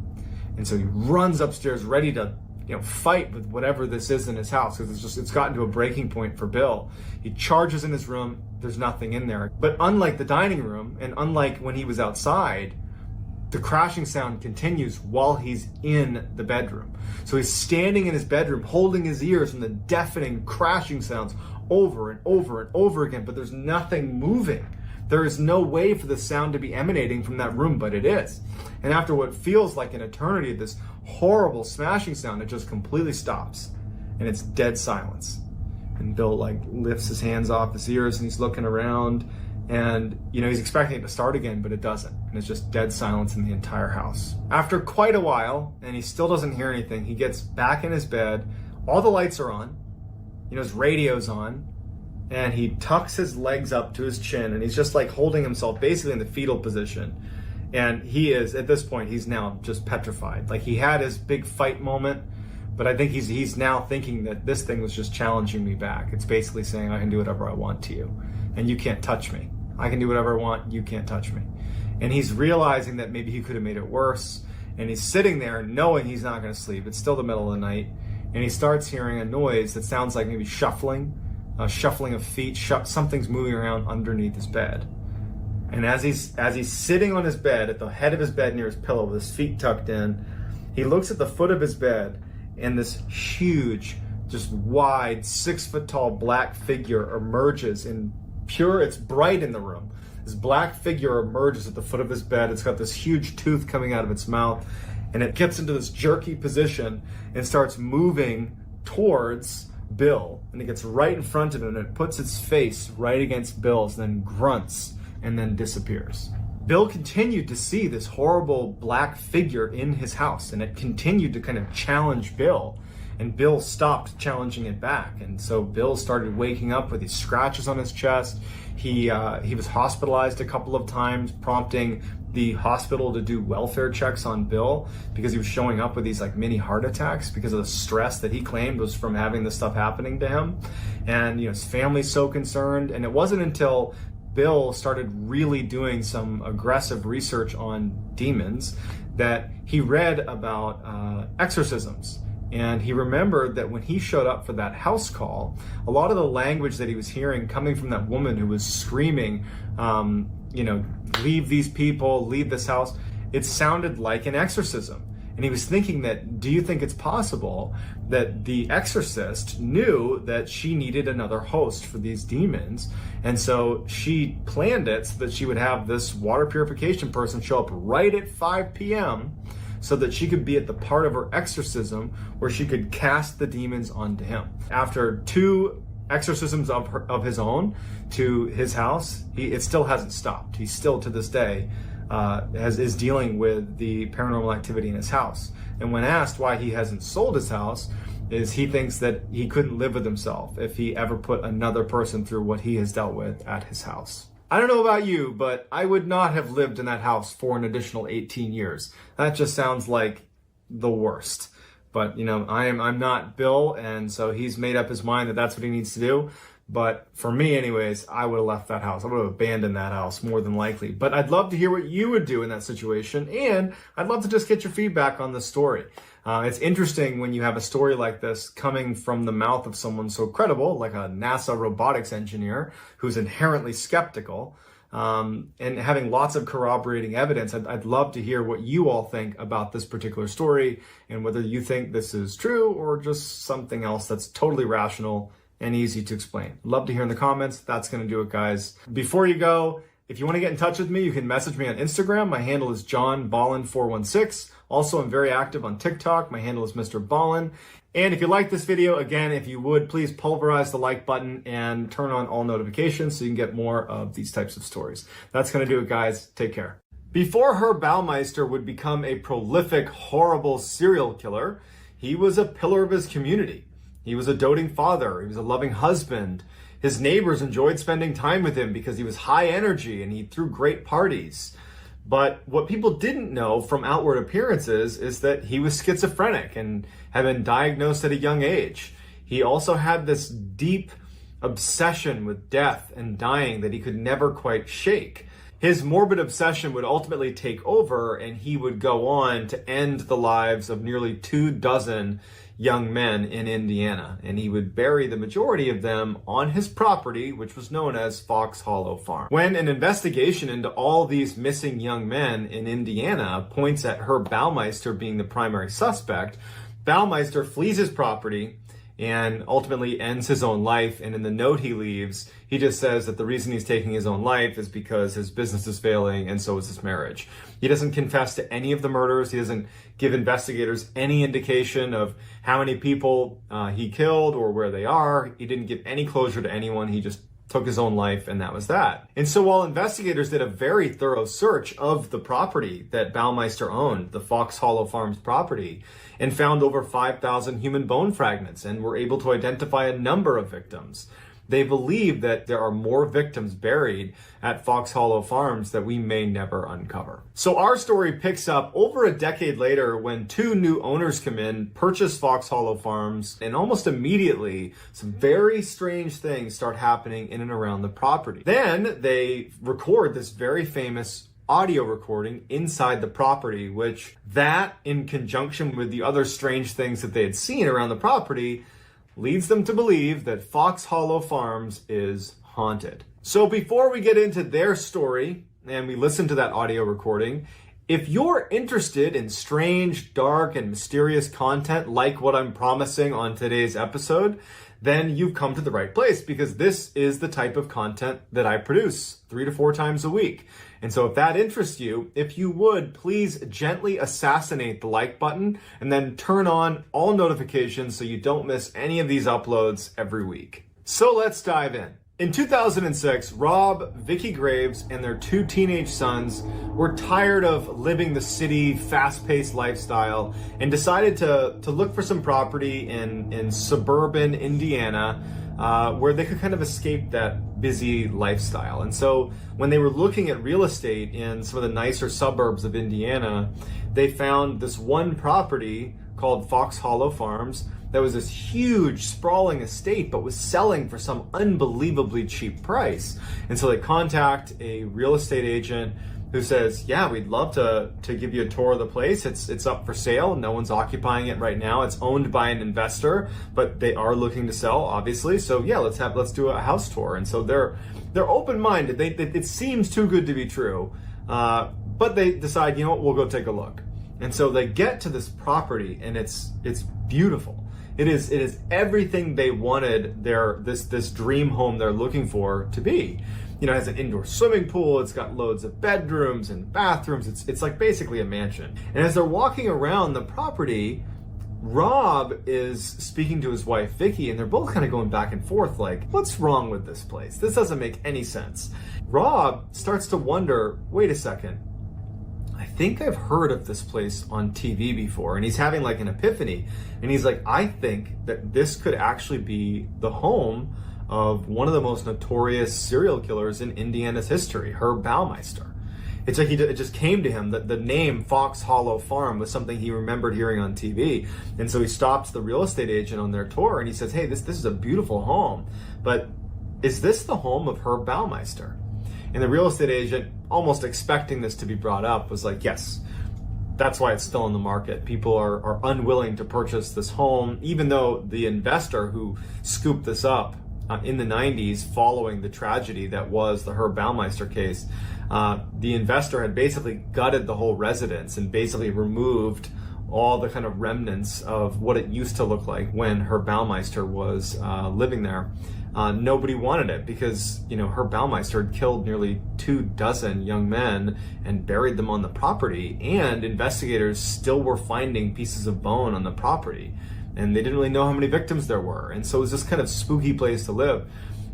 And so he runs upstairs ready to fight with whatever this is in his house, because it's gotten to a breaking point for Bill. He charges in his room. There's nothing in there. But unlike the dining room, and unlike when he was outside, the crashing sound continues while he's in the bedroom. So he's standing in his bedroom, holding his ears from the deafening crashing sounds over and over and over again, but there's nothing moving. There is no way for the sound to be emanating from that room, but it is. And after what feels like an eternity, this horrible smashing sound, it just completely stops. And it's dead silence. And Bill lifts his hands off his ears and he's looking around, and he's expecting it to start again, but it doesn't. And it's just dead silence in the entire house. After quite a while, and he still doesn't hear anything, he gets back in his bed. All the lights are on. His radio's on. And he tucks his legs up to his chin, and he's just holding himself basically in the fetal position. And he is, at this point, he's now just petrified. He had his big fight moment, but I think he's now thinking that this thing was just challenging me back. It's basically saying, I can do whatever I want to you, and you can't touch me. I can do whatever I want, you can't touch me. And he's realizing that maybe he could have made it worse, and he's sitting there knowing he's not going to sleep. It's still the middle of the night, and he starts hearing a noise that sounds like maybe shuffling of feet, something's moving around underneath his bed. And as he's sitting on his bed, at the head of his bed near his pillow with his feet tucked in, he looks at the foot of his bed, and this huge, just wide, 6-foot-tall black figure emerges it's bright in the room. This black figure emerges at the foot of his bed. It's got this huge tooth coming out of its mouth, and it gets into this jerky position and starts moving towards Bill, and it gets right in front of him, and it puts its face right against Bill's, and then grunts and then disappears. Bill continued to see this horrible black figure in his house, and it continued to kind of challenge Bill, and Bill stopped challenging it back. And so Bill started waking up with these scratches on his chest. He was hospitalized a couple of times, prompting the hospital to do welfare checks on Bill because he was showing up with these mini heart attacks because of the stress that he claimed was from having this stuff happening to him. And his family's so concerned. And it wasn't until Bill started really doing some aggressive research on demons that he read about exorcisms. And he remembered that when he showed up for that house call, a lot of the language that he was hearing coming from that woman who was screaming, leave these people, leave this house, it sounded like an exorcism. And he was thinking that, do you think it's possible that the exorcist knew that she needed another host for these demons? And so she planned it so that she would have this water purification person show up right at 5 p.m. so that she could be at the part of her exorcism where she could cast the demons onto him. After 2 exorcisms of his own to his house, it still hasn't stopped. He's still to this day is dealing with the paranormal activity in his house. And when asked why he hasn't sold his house, is he thinks that he couldn't live with himself if he ever put another person through what he has dealt with at his house. I don't know about you, but I would not have lived in that house for an additional 18 years. That just sounds like the worst. But, you know, I'm not Bill, and so he's made up his mind that that's what he needs to do. But for me, anyways, I would have left that house. I would have abandoned that house more than likely. But I'd love to hear what you would do in that situation, and I'd love to just get your feedback on the story. It's interesting when you have a story like this coming from the mouth of someone so credible, like a NASA robotics engineer who's inherently skeptical, and having lots of corroborating evidence. I'd love to hear what you all think about this particular story and whether you think this is true or just something else that's totally rational and easy to explain. Love to hear in the comments. That's going to do it, guys. Before you go, if you want to get in touch with me, you can message me on Instagram. My handle is JohnBallin416. Also, I'm very active on TikTok. My handle is Mr. Ballin. And if you like this video, again, if you would, please pulverize the like button and turn on all notifications so you can get more of these types of stories. That's going to do it, guys. Take care. Before Herb Baumeister would become a prolific, horrible serial killer, he was a pillar of his community. He was a doting father. He was a loving husband. His neighbors enjoyed spending time with him because he was high energy and he threw great parties. But what people didn't know from outward appearances is that he was schizophrenic and had been diagnosed at a young age. He also had this deep obsession with death and dying that he could never quite shake. His morbid obsession would ultimately take over, and he would go on to end the lives of nearly 24 young men in Indiana, and he would bury the majority of them on his property, which was known as Fox Hollow Farm. When an investigation into all these missing young men in Indiana points at Herb Baumeister being the primary suspect, Baumeister flees his property and ultimately ends his own life. And in the note he leaves, he just says that the reason he's taking his own life is because his business is failing and so is his marriage. He doesn't confess to any of the murders. He doesn't give investigators any indication of how many people he killed or where they are. He didn't give any closure to anyone. He just took his own life, and that was that. And so while investigators did a very thorough search of the property that Baumeister owned, the Fox Hollow Farms property, and found over 5,000 human bone fragments and were able to identify a number of victims, they believe that there are more victims buried at Fox Hollow Farms that we may never uncover. So our story picks up over a decade later when 2 new owners come in, purchase Fox Hollow Farms, and almost immediately some very strange things start happening in and around the property. Then they record this very famous audio recording inside the property, which that in conjunction with the other strange things that they had seen around the property leads them to believe that Fox Hollow Farms is haunted. So before we get into their story and we listen to that audio recording, if you're interested in strange, dark, and mysterious content like what I'm promising on today's episode, then you've come to the right place, because this is the type of content that I produce 3 to 4 times a week. And so if that interests you, if you would, please gently assassinate the like button and then turn on all notifications so you don't miss any of these uploads every week. So let's dive in. In 2006, Rob, Vicky Graves, and their 2 teenage sons were tired of living the city, fast-paced lifestyle and decided to look for some property in suburban Indiana where they could kind of escape that busy lifestyle. And so when they were looking at real estate in some of the nicer suburbs of Indiana, they found this one property called Fox Hollow Farms that was this huge, sprawling estate, but was selling for some unbelievably cheap price. And so they contact a real estate agent who says, yeah, we'd love to give you a tour of the place. It's up for sale. No one's occupying it right now. It's owned by an investor, but they are looking to sell, obviously. So yeah, let's do a house tour. And so they're open-minded. It seems too good to be true, but they decide, you know what, we'll go take a look. And so they get to this property, and it's beautiful. It is everything they wanted this dream home they're looking for to be. You know, it has an indoor swimming pool, it's got loads of bedrooms and bathrooms, it's like basically a mansion. And as they're walking around the property, Rob is speaking to his wife Vicky, and they're both kind of going back and forth like, what's wrong with this place? This doesn't make any sense. Rob starts to wonder, wait a second, I think I've heard of this place on TV before. And he's having like an epiphany, and he's like, I think that this could actually be the home of one of the most notorious serial killers in Indiana's history, Herb Baumeister. It's like it just came to him that the name Fox Hollow Farm was something he remembered hearing on TV. And so he stops the real estate agent on their tour, and he says, hey, this is a beautiful home, but is this the home of Herb Baumeister? And the real estate agent, almost expecting this to be brought up, was like, yes, that's why it's still in the market. People are unwilling to purchase this home, even though the investor who scooped this up in the 90s following the tragedy that was the Herb Baumeister case, the investor had basically gutted the whole residence and basically removed all the kind of remnants of what it used to look like when Herb Baumeister was living there. Nobody wanted it because, you know, Herb Baumeister had killed nearly 24 young men and buried them on the property, and investigators still were finding pieces of bone on the property, and they didn't really know how many victims there were. And so it was this kind of spooky place to live.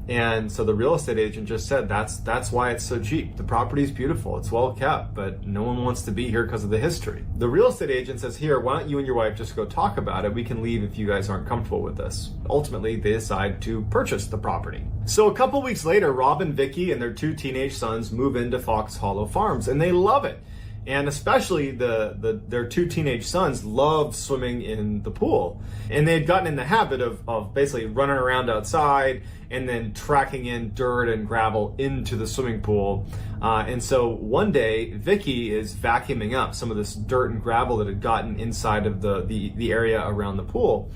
And so the real estate agent just said, that's why it's so cheap. The property's beautiful, it's well kept, but no one wants to be here because of the history. The real estate agent says, here, why don't you and your wife just go talk about it? We can leave if you guys aren't comfortable with this. Ultimately, they decide to purchase the property. So a couple weeks later, Rob and Vicky and their 2 teenage sons move into Fox Hollow Farms, and they love it. And especially their 2 teenage sons love swimming in the pool. And they had gotten in the habit of basically running around outside and then tracking in dirt and gravel into the swimming pool. And so one day, Vicky is vacuuming up some of this dirt and gravel that had gotten inside of the area around the pool.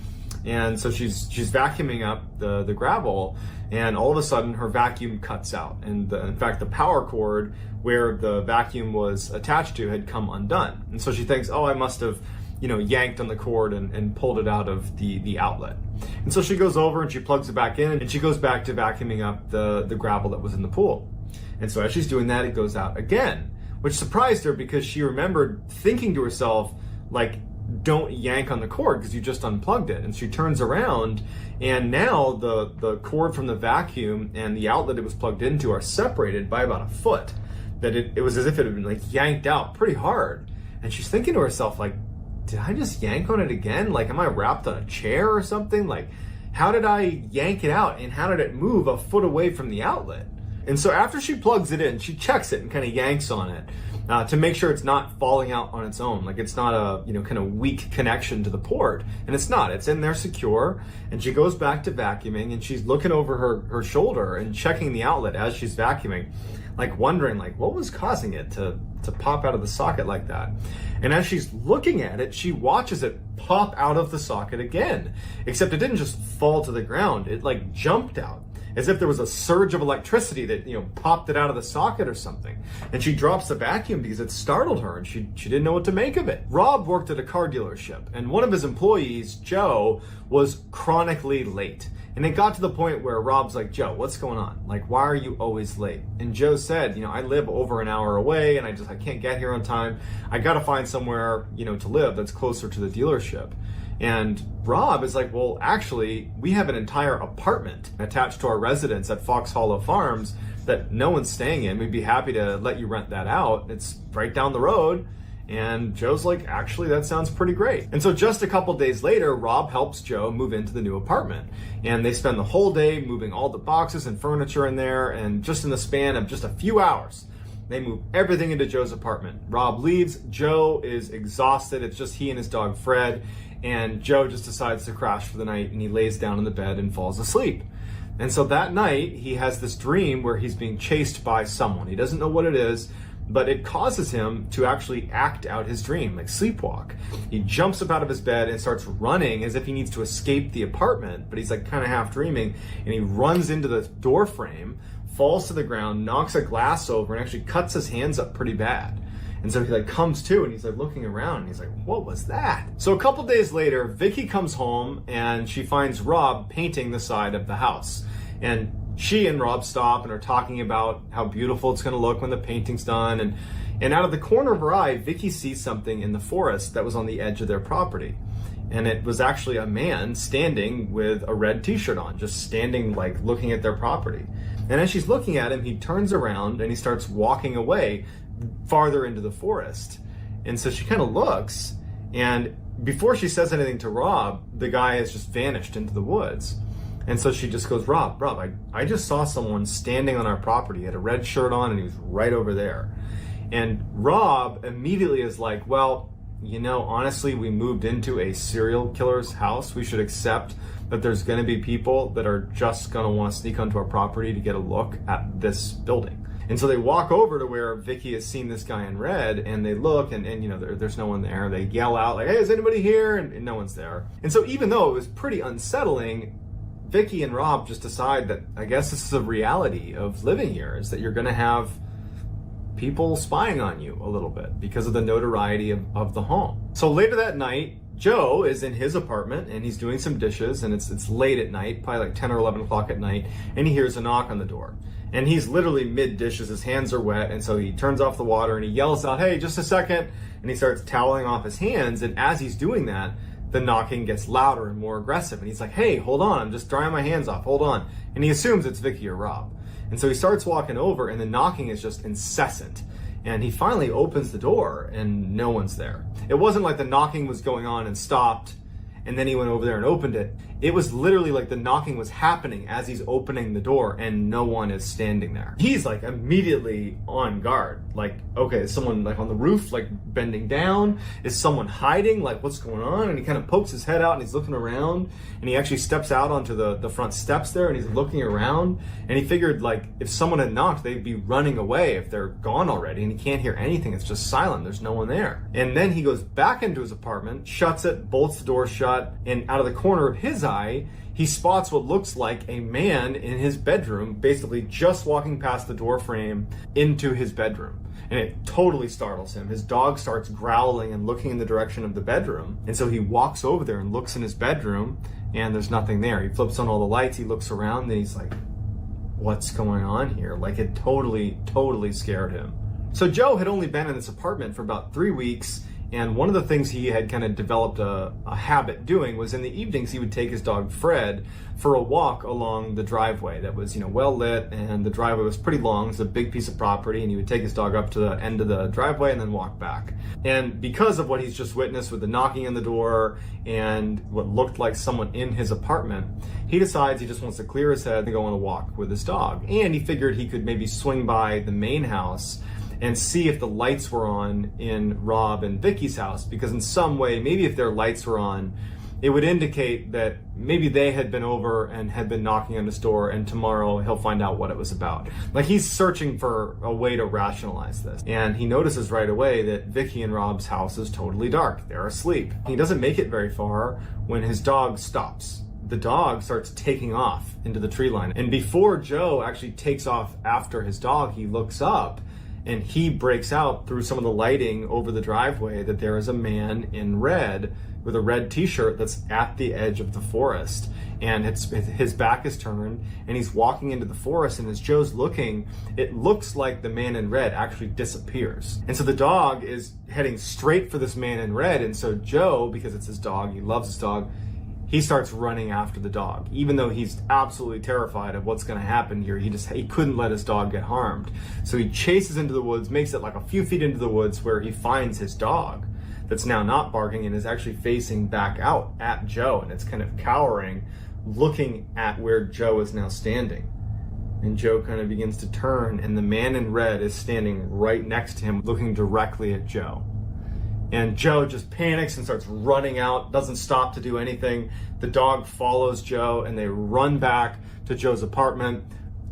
And so she's vacuuming up the gravel, and all of a sudden her vacuum cuts out. And in fact, the power cord where the vacuum was attached to had come undone. And so she thinks, oh, I must have, yanked on the cord and pulled it out of the outlet. And so she goes over and she plugs it back in, and she goes back to vacuuming up the gravel that was in the pool. And so as she's doing that, it goes out again, which surprised her because she remembered thinking to herself, like, don't yank on the cord because you just unplugged it. And she turns around, and now the cord from the vacuum and the outlet it was plugged into are separated by about a foot. That it was as if it had been like yanked out pretty hard. And she's thinking to herself, like, did I just yank on it again? Like, am I wrapped on a chair or something? Like, how did I yank it out, and how did it move a foot away from the outlet? And so after she plugs it in, she checks it and kind of yanks on it to make sure it's not falling out on its own. Like, it's not a, kind of weak connection to the port. And it's not. It's in there secure. And she goes back to vacuuming, and she's looking over her shoulder and checking the outlet as she's vacuuming, like wondering, like, what was causing it to pop out of the socket like that? And as she's looking at it, she watches it pop out of the socket again. Except it didn't just fall to the ground. It like jumped out, as if there was a surge of electricity that, popped it out of the socket or something. And she drops the vacuum because it startled her, and she didn't know what to make of it. Rob worked at a car dealership, and one of his employees, Joe, was chronically late. And it got to the point where Rob's like, Joe, what's going on? Like, why are you always late? And Joe said, I live over an hour away, and I can't get here on time. I got to find somewhere, to live that's closer to the dealership. And Rob is like, well, actually, we have an entire apartment attached to our residence at Fox Hollow Farms that no one's staying in. We'd be happy to let you rent that out. It's right down the road. And Joe's like, actually, that sounds pretty great. And so just a couple days later, Rob helps Joe move into the new apartment. And they spend the whole day moving all the boxes and furniture in there. And just in the span of just a few hours, they move everything into Joe's apartment. Rob leaves. Joe is exhausted. It's just he and his dog, Fred. And Joe just decides to crash for the night, and he lays down in the bed and falls asleep. And so that night, he has this dream where he's being chased by someone. He doesn't know what it is, but it causes him to actually act out his dream, like sleepwalk. He jumps up out of his bed and starts running as if he needs to escape the apartment, but he's like kind of half dreaming, and he runs into the door frame, falls to the ground, knocks a glass over, and actually cuts his hands up pretty bad. And so he like comes to and he's like looking around and he's like, what was that? So a couple days later, Vicky comes home and she finds Rob painting the side of the house. And she and Rob stop and are talking about how beautiful it's going to look when the painting's done. And out of the corner of her eye, Vicky sees something in the forest that was on the edge of their property. And it was actually a man standing with a red t-shirt on, just standing like looking at their property. And as she's looking at him, he turns around and he starts walking away farther into the forest. And so she kind of looks, and before she says anything to Rob, the guy has just vanished into the woods. And so she just goes, Rob, I just saw someone standing on our property, he had a red shirt on and he was right over there. And Rob immediately is like, well, you know, honestly, we moved into a serial killer's house. We should accept that there's going to be people that are just going to want to sneak onto our property to get a look at this building. And so they walk over to where Vicky has seen this guy in red, and they look, and you know, there's no one there. They yell out like, hey, is anybody here? And no one's there. And so even though it was pretty unsettling, Vicky and Rob just decide that I guess this is a reality of living here, is that you're going to have people spying on you a little bit because of the notoriety of the home. So later that night, Joe is in his apartment and he's doing some dishes, and it's late at night, probably like 10 or 11 o'clock at night, and he hears a knock on the door. And he's literally mid dishes, his hands are wet, and so he turns off the water and he yells out, hey, just a second, and he starts toweling off his hands. And as he's doing that, the knocking gets louder and more aggressive, and he's like, hey, hold on, I'm just drying my hands off, hold on. And he assumes it's Vicky or Rob. And so he starts walking over, and the knocking is just incessant. And he finally opens the door, and no one's there. It wasn't like the knocking was going on and stopped, and then he went over there and opened it. It was literally like the knocking was happening as he's opening the door, and no one is standing there. He's like immediately on guard. Like, okay, is someone like on the roof, like bending down? Is someone hiding? Like, what's going on? And he kind of pokes his head out and he's looking around, and he actually steps out onto the front steps there, and he's looking around, and he figured like if someone had knocked, they'd be running away if they're gone already, and he can't hear anything. It's just silent. There's no one there. And then he goes back into his apartment, shuts it, bolts the door shut, and out of the corner of his eye, he spots what looks like a man in his bedroom, basically just walking past the door frame into his bedroom. And it totally startles him. His dog starts growling and looking in the direction of the bedroom. And so he walks over there and looks in his bedroom, and there's nothing there. He flips on all the lights, he looks around, and he's like, what's going on here? Like, it totally scared him. So Joe had only been in this apartment for about 3 weeks, and one of the things he had kind of developed a habit doing was in the evenings he would take his dog Fred for a walk along the driveway that was, you know, well lit, and the driveway was pretty long. It's a big piece of property, and he would take his dog up to the end of the driveway and then walk back. And because of what he's just witnessed with the knocking on the door and what looked like someone in his apartment, he decides he just wants to clear his head and go on a walk with his dog. And he figured he could maybe swing by the main house and see if the lights were on in Rob and Vicky's house, because in some way, maybe if their lights were on, it would indicate that maybe they had been over and had been knocking on his door, and tomorrow he'll find out what it was about. Like, he's searching for a way to rationalize this. And he notices right away that Vicky and Rob's house is totally dark. They're asleep. He doesn't make it very far when his dog stops. The dog starts taking off into the tree line. And before Joe actually takes off after his dog, he looks up, and he breaks out through some of the lighting over the driveway that there is a man in red with a red t-shirt that's at the edge of the forest. And his back is turned, and he's walking into the forest, and as Joe's looking, it looks like the man in red actually disappears. And so the dog is heading straight for this man in red, and so Joe, because it's his dog, he loves his dog, he starts running after the dog. Even though he's absolutely terrified of what's gonna happen here, he couldn't let his dog get harmed. So he chases into the woods, makes it like a few feet into the woods, where he finds his dog that's now not barking and is actually facing back out at Joe, and it's kind of cowering, looking at where Joe is now standing. And Joe kind of begins to turn, and the man in red is standing right next to him, looking directly at Joe. And Joe just panics and starts running out, doesn't stop to do anything. The dog follows Joe, and they run back to Joe's apartment,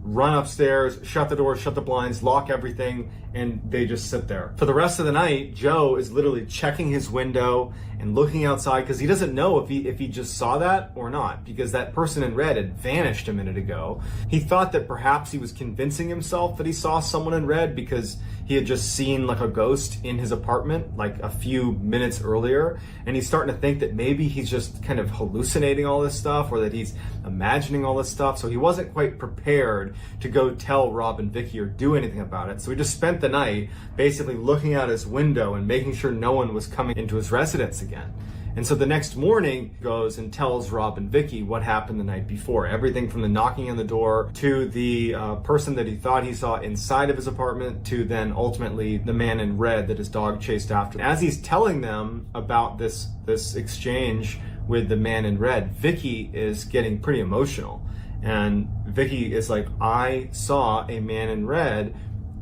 run upstairs, shut the door, shut the blinds, lock everything, and they just sit there. For the rest of the night, Joe is literally checking his window and looking outside because he doesn't know if he just saw that or not, because that person in red had vanished a minute ago. He thought that perhaps he was convincing himself that he saw someone in red because he had just seen like a ghost in his apartment like a few minutes earlier, and he's starting to think that maybe he's just kind of hallucinating all this stuff, or that he's imagining all this stuff. So he wasn't quite prepared to go tell Rob and Vicky or do anything about it. So he just spent the night basically looking out his window and making sure no one was coming into his residence again. And so the next morning he goes and tells Rob and Vicky what happened the night before. Everything from the knocking on the door to the person that he thought he saw inside of his apartment to then ultimately the man in red that his dog chased after. As he's telling them about this exchange with the man in red, Vicky is getting pretty emotional. And Vicky is like, I saw a man in red.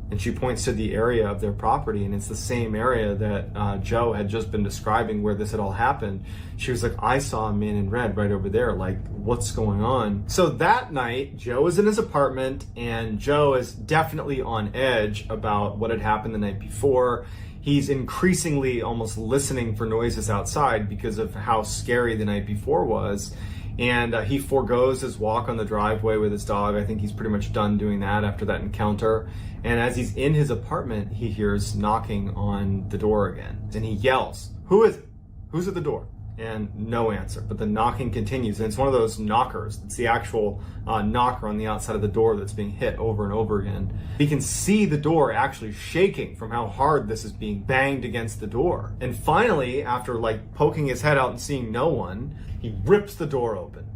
And she points to the area of their property, and it's the same area that Joe had just been describing where this had all happened. She was like, I saw a man in red right over there. Like, what's going on? So that night, Joe is in his apartment, and Joe is definitely on edge about what had happened the night before. He's increasingly almost listening for noises outside because of how scary the night before was. And he forgoes his walk on the driveway with his dog. I think he's pretty much done doing that after that encounter. And as he's in his apartment, he hears knocking on the door again. And he yells, "Who is it? Who's at the door?" And no answer, but the knocking continues. And it's one of those knockers. It's the actual knocker on the outside of the door that's being hit over and over again. He can see the door actually shaking from how hard this is being banged against the door. And finally, after like poking his head out and seeing no one, he rips the door open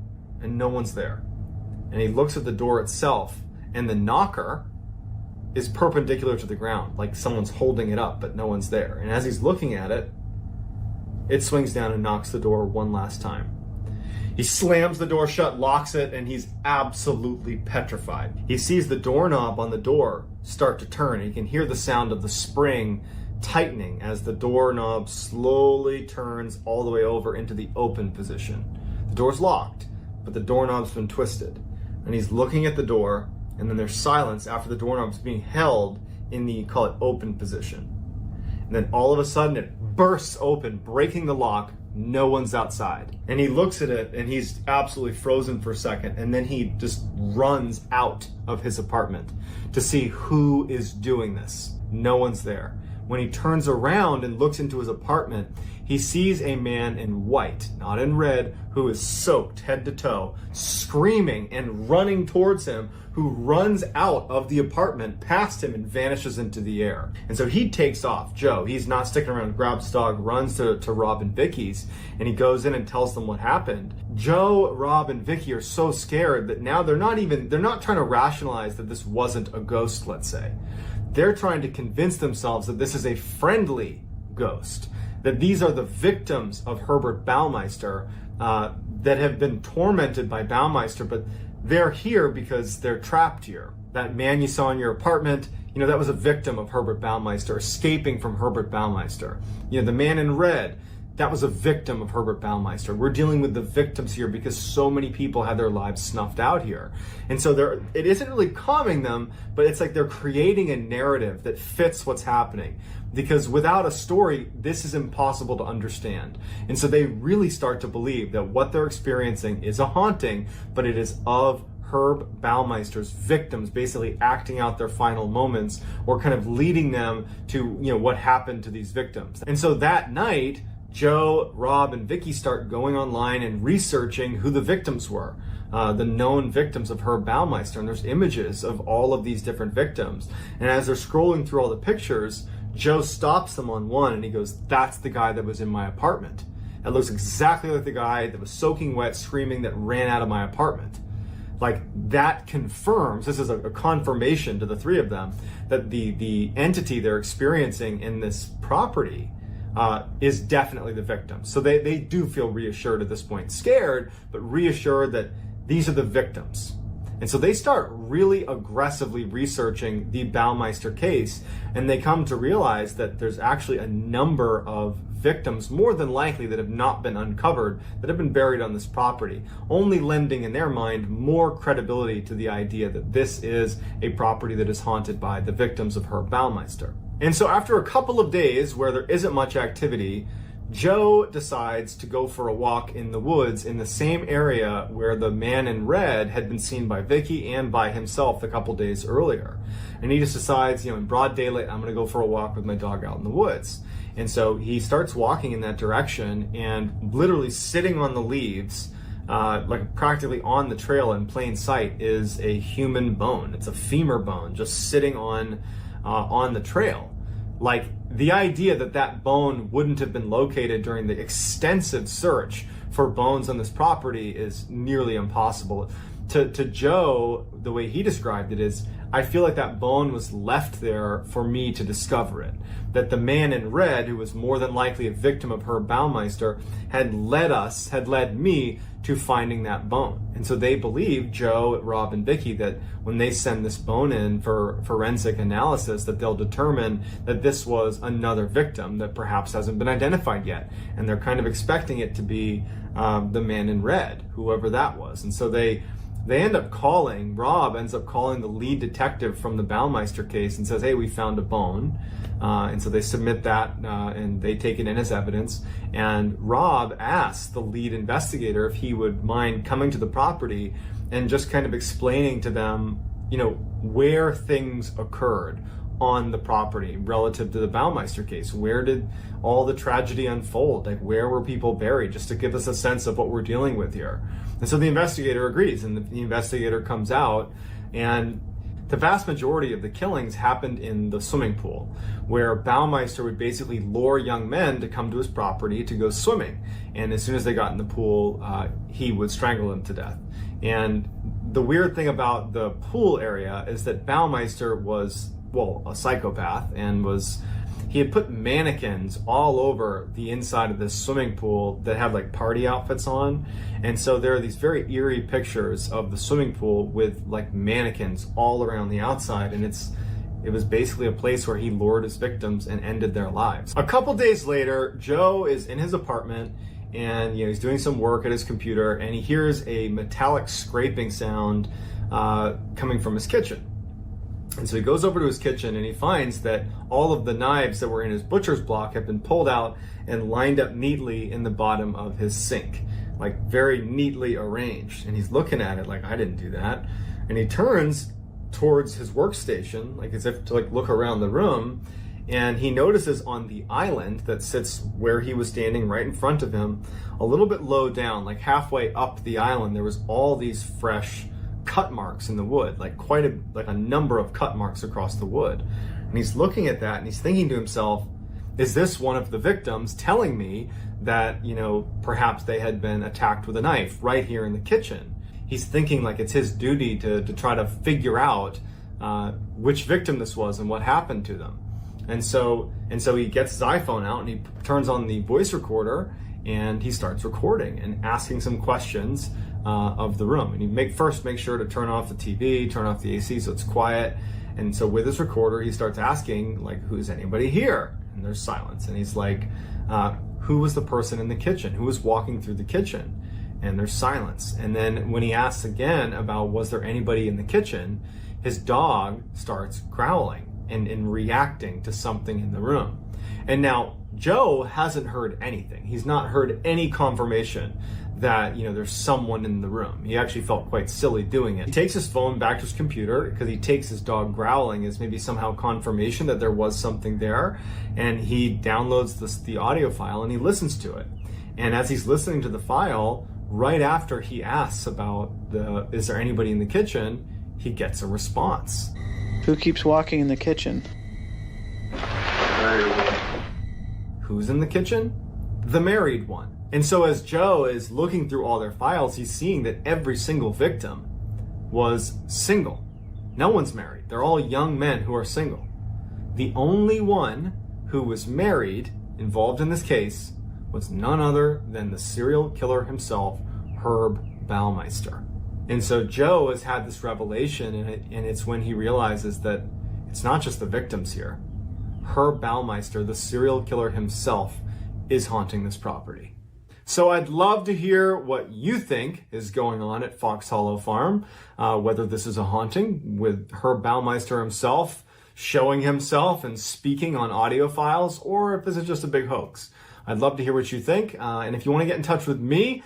and no one's there. And he looks at the door itself, and the knocker is perpendicular to the ground, like someone's holding it up, but no one's there. And as he's looking at it, it swings down and knocks the door one last time. He slams the door shut, locks it, and he's absolutely petrified. He sees the doorknob on the door start to turn. He can hear the sound of the spring tightening as the doorknob slowly turns all the way over into the open position. The door's locked, but the doorknob's been twisted. And he's looking at the door, and then there's silence after the doorknob's being held in the, call it, open position. And then all of a sudden it bursts open, breaking the lock. No one's outside. And he looks at it and he's absolutely frozen for a second. And then he just runs out of his apartment to see who is doing this. No one's there. When he turns around and looks into his apartment, he sees a man in white, not in red, who is soaked head to toe, screaming and running towards him, who runs out of the apartment past him and vanishes into the air. And so he takes off. Joe, he's not sticking around, grabs his dog, runs to Rob and Vicky's, and he goes in and tells them what happened. Joe, Rob, and Vicky are so scared that now they're not trying to rationalize that this wasn't a ghost, let's say. They're trying to convince themselves that this is a friendly ghost, that these are the victims of Herbert Baumeister that have been tormented by Baumeister, but they're here because they're trapped here. That man you saw in your apartment, that was a victim of Herbert Baumeister, escaping from Herbert Baumeister. The man in red, that was a victim of Herbert Baumeister. We're dealing with the victims here because so many people had their lives snuffed out here. And so it isn't really calming them, but it's like they're creating a narrative that fits what's happening. Because without a story, this is impossible to understand. And so they really start to believe that what they're experiencing is a haunting, but it is of Herb Baumeister's victims basically acting out their final moments or kind of leading them to, what happened to these victims. And so that night, Joe, Rob, and Vicky start going online and researching who the victims were, the known victims of Herb Baumeister. And there's images of all of these different victims. And as they're scrolling through all the pictures, Joe stops them on one and he goes, "That's the guy that was in my apartment. It looks exactly like the guy that was soaking wet, screaming, that ran out of my apartment." Like, that confirms, this is a confirmation to the three of them, that the entity they're experiencing in this property is definitely the victim. So they do feel reassured at this point, scared, but reassured that these are the victims. And so they start really aggressively researching the Baumeister case, and they come to realize that there's actually a number of victims, more than likely, that have not been uncovered, that have been buried on this property, only lending in their mind more credibility to the idea that this is a property that is haunted by the victims of Herb Baumeister. And so after a couple of days where there isn't much activity, Joe decides to go for a walk in the woods in the same area where the man in red had been seen by Vicky and by himself a couple days earlier. And he just decides, in broad daylight, I'm going to go for a walk with my dog out in the woods. And so he starts walking in that direction, and literally sitting on the leaves, like practically on the trail in plain sight, is a human bone. It's a femur bone just sitting on the trail. Like, the idea that that bone wouldn't have been located during the extensive search for bones on this property is nearly impossible. To Joe, the way he described it is, I feel like that bone was left there for me to discover it. That the man in red, who was more than likely a victim of Herb Baumeister, had led me to finding that bone. And so they believe, Joe, Rob, and Vicky, that when they send this bone in for forensic analysis, that they'll determine that this was another victim that perhaps hasn't been identified yet. And they're kind of expecting it to be the man in red, whoever that was. And so they end up calling, Rob ends up calling the lead detective from the Baumeister case and says, hey, we found a bone. And so they submit that and they take it in as evidence. And Rob asks the lead investigator if he would mind coming to the property and just kind of explaining to them, where things occurred on the property relative to the Baumeister case. Where did all the tragedy unfold? Like, where were people buried? Just to give us a sense of what we're dealing with here. And so the investigator agrees, and the investigator comes out, and the vast majority of the killings happened in the swimming pool, where Baumeister would basically lure young men to come to his property to go swimming. And as soon as they got in the pool, he would strangle them to death. And the weird thing about the pool area is that Baumeister was, a psychopath, and he had put mannequins all over the inside of this swimming pool that had like party outfits on. And so there are these very eerie pictures of the swimming pool with like mannequins all around the outside. And it was basically a place where he lured his victims and ended their lives. A couple days later, Joe is in his apartment, and he's doing some work at his computer, and he hears a metallic scraping sound coming from his kitchen. And so he goes over to his kitchen, and he finds that all of the knives that were in his butcher's block have been pulled out and lined up neatly in the bottom of his sink, like very neatly arranged. And he's looking at it like, I didn't do that. And he turns towards his workstation, like as if to look around the room, and he notices on the island that sits where he was standing right in front of him, a little bit low down, like halfway up the island, there was all these fresh cut marks in the wood, like a number of cut marks across the wood. And he's looking at that, and he's thinking to himself, is this one of the victims telling me that, perhaps they had been attacked with a knife right here in the kitchen? He's thinking like it's his duty to try to figure out which victim this was and what happened to them. And so he gets his iPhone out, and he turns on the voice recorder, and he starts recording and asking some questions of the room. And he first make sure to turn off the TV, turn off the AC so it's quiet. And so with his recorder, he starts asking, like, who's anybody here? And there's silence. And he's like, who was the person in the kitchen? Who was walking through the kitchen? And there's silence. And then when he asks again about was there anybody in the kitchen, his dog starts growling and reacting to something in the room. And now Joe hasn't heard anything. He's not heard any confirmation that, there's someone in the room. He actually felt quite silly doing it. He takes his phone back to his computer because he takes his dog growling as maybe somehow confirmation that there was something there. And he downloads the audio file and he listens to it. And as he's listening to the file, right after he asks about is there anybody in the kitchen, he gets a response. Who keeps walking in the kitchen? Who's in the kitchen? The married one. And so as Joe is looking through all their files, he's seeing that every single victim was single. No one's married. They're all young men who are single. The only one who was married, involved in this case, was none other than the serial killer himself, Herb Baumeister. And so Joe has had this revelation, and it's when he realizes that it's not just the victims here. Herb Baumeister, the serial killer himself, is haunting this property. So I'd love to hear what you think is going on at Fox Hollow Farm, whether this is a haunting with Herb Baumeister himself showing himself and speaking on audio files, or if this is just a big hoax. I'd love to hear what you think. And if you want to get in touch with me,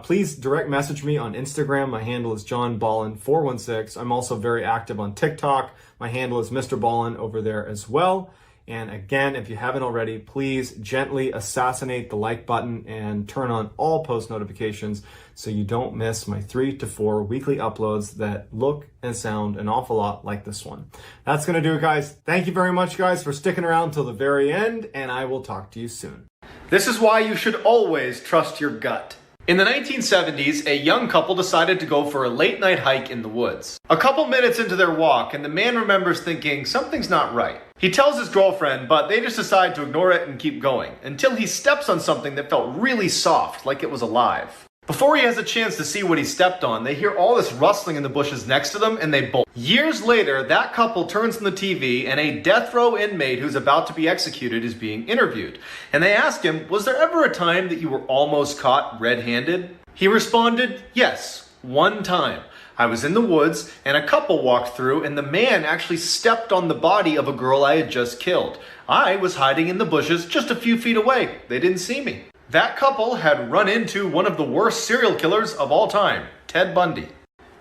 please direct message me on Instagram. My handle is johnballin416. I'm also very active on TikTok. My handle is Mr. Ballin over there as well. And again, if you haven't already, please gently assassinate the like button and turn on all post notifications so you don't miss my 3 to 4 weekly uploads that look and sound an awful lot like this one. That's going to do it, guys. Thank you very much, guys, for sticking around till the very end, and I will talk to you soon. This is why you should always trust your gut. In the 1970s, a young couple decided to go for a late-night hike in the woods. A couple minutes into their walk, and the man remembers thinking something's not right. He tells his girlfriend, but they just decide to ignore it and keep going, until he steps on something that felt really soft, like it was alive. Before he has a chance to see what he stepped on, they hear all this rustling in the bushes next to them, and they bolt. Years later, that couple turns on the TV, and a death row inmate who's about to be executed is being interviewed. And they ask him, was there ever a time that you were almost caught red-handed? He responded, yes, one time. I was in the woods, and a couple walked through, and the man actually stepped on the body of a girl I had just killed. I was hiding in the bushes just a few feet away. They didn't see me. That couple had run into one of the worst serial killers of all time, Ted Bundy.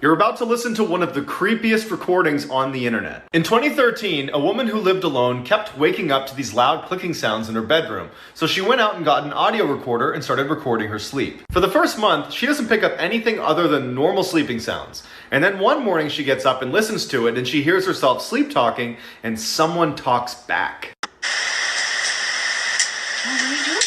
You're about to listen to one of the creepiest recordings on the internet. In 2013, a woman who lived alone kept waking up to these loud clicking sounds in her bedroom, so she went out and got an audio recorder and started recording her sleep. For the first month, she doesn't pick up anything other than normal sleeping sounds. And then one morning she gets up and listens to it, and she hears herself sleep talking, and someone talks back. What are you doing?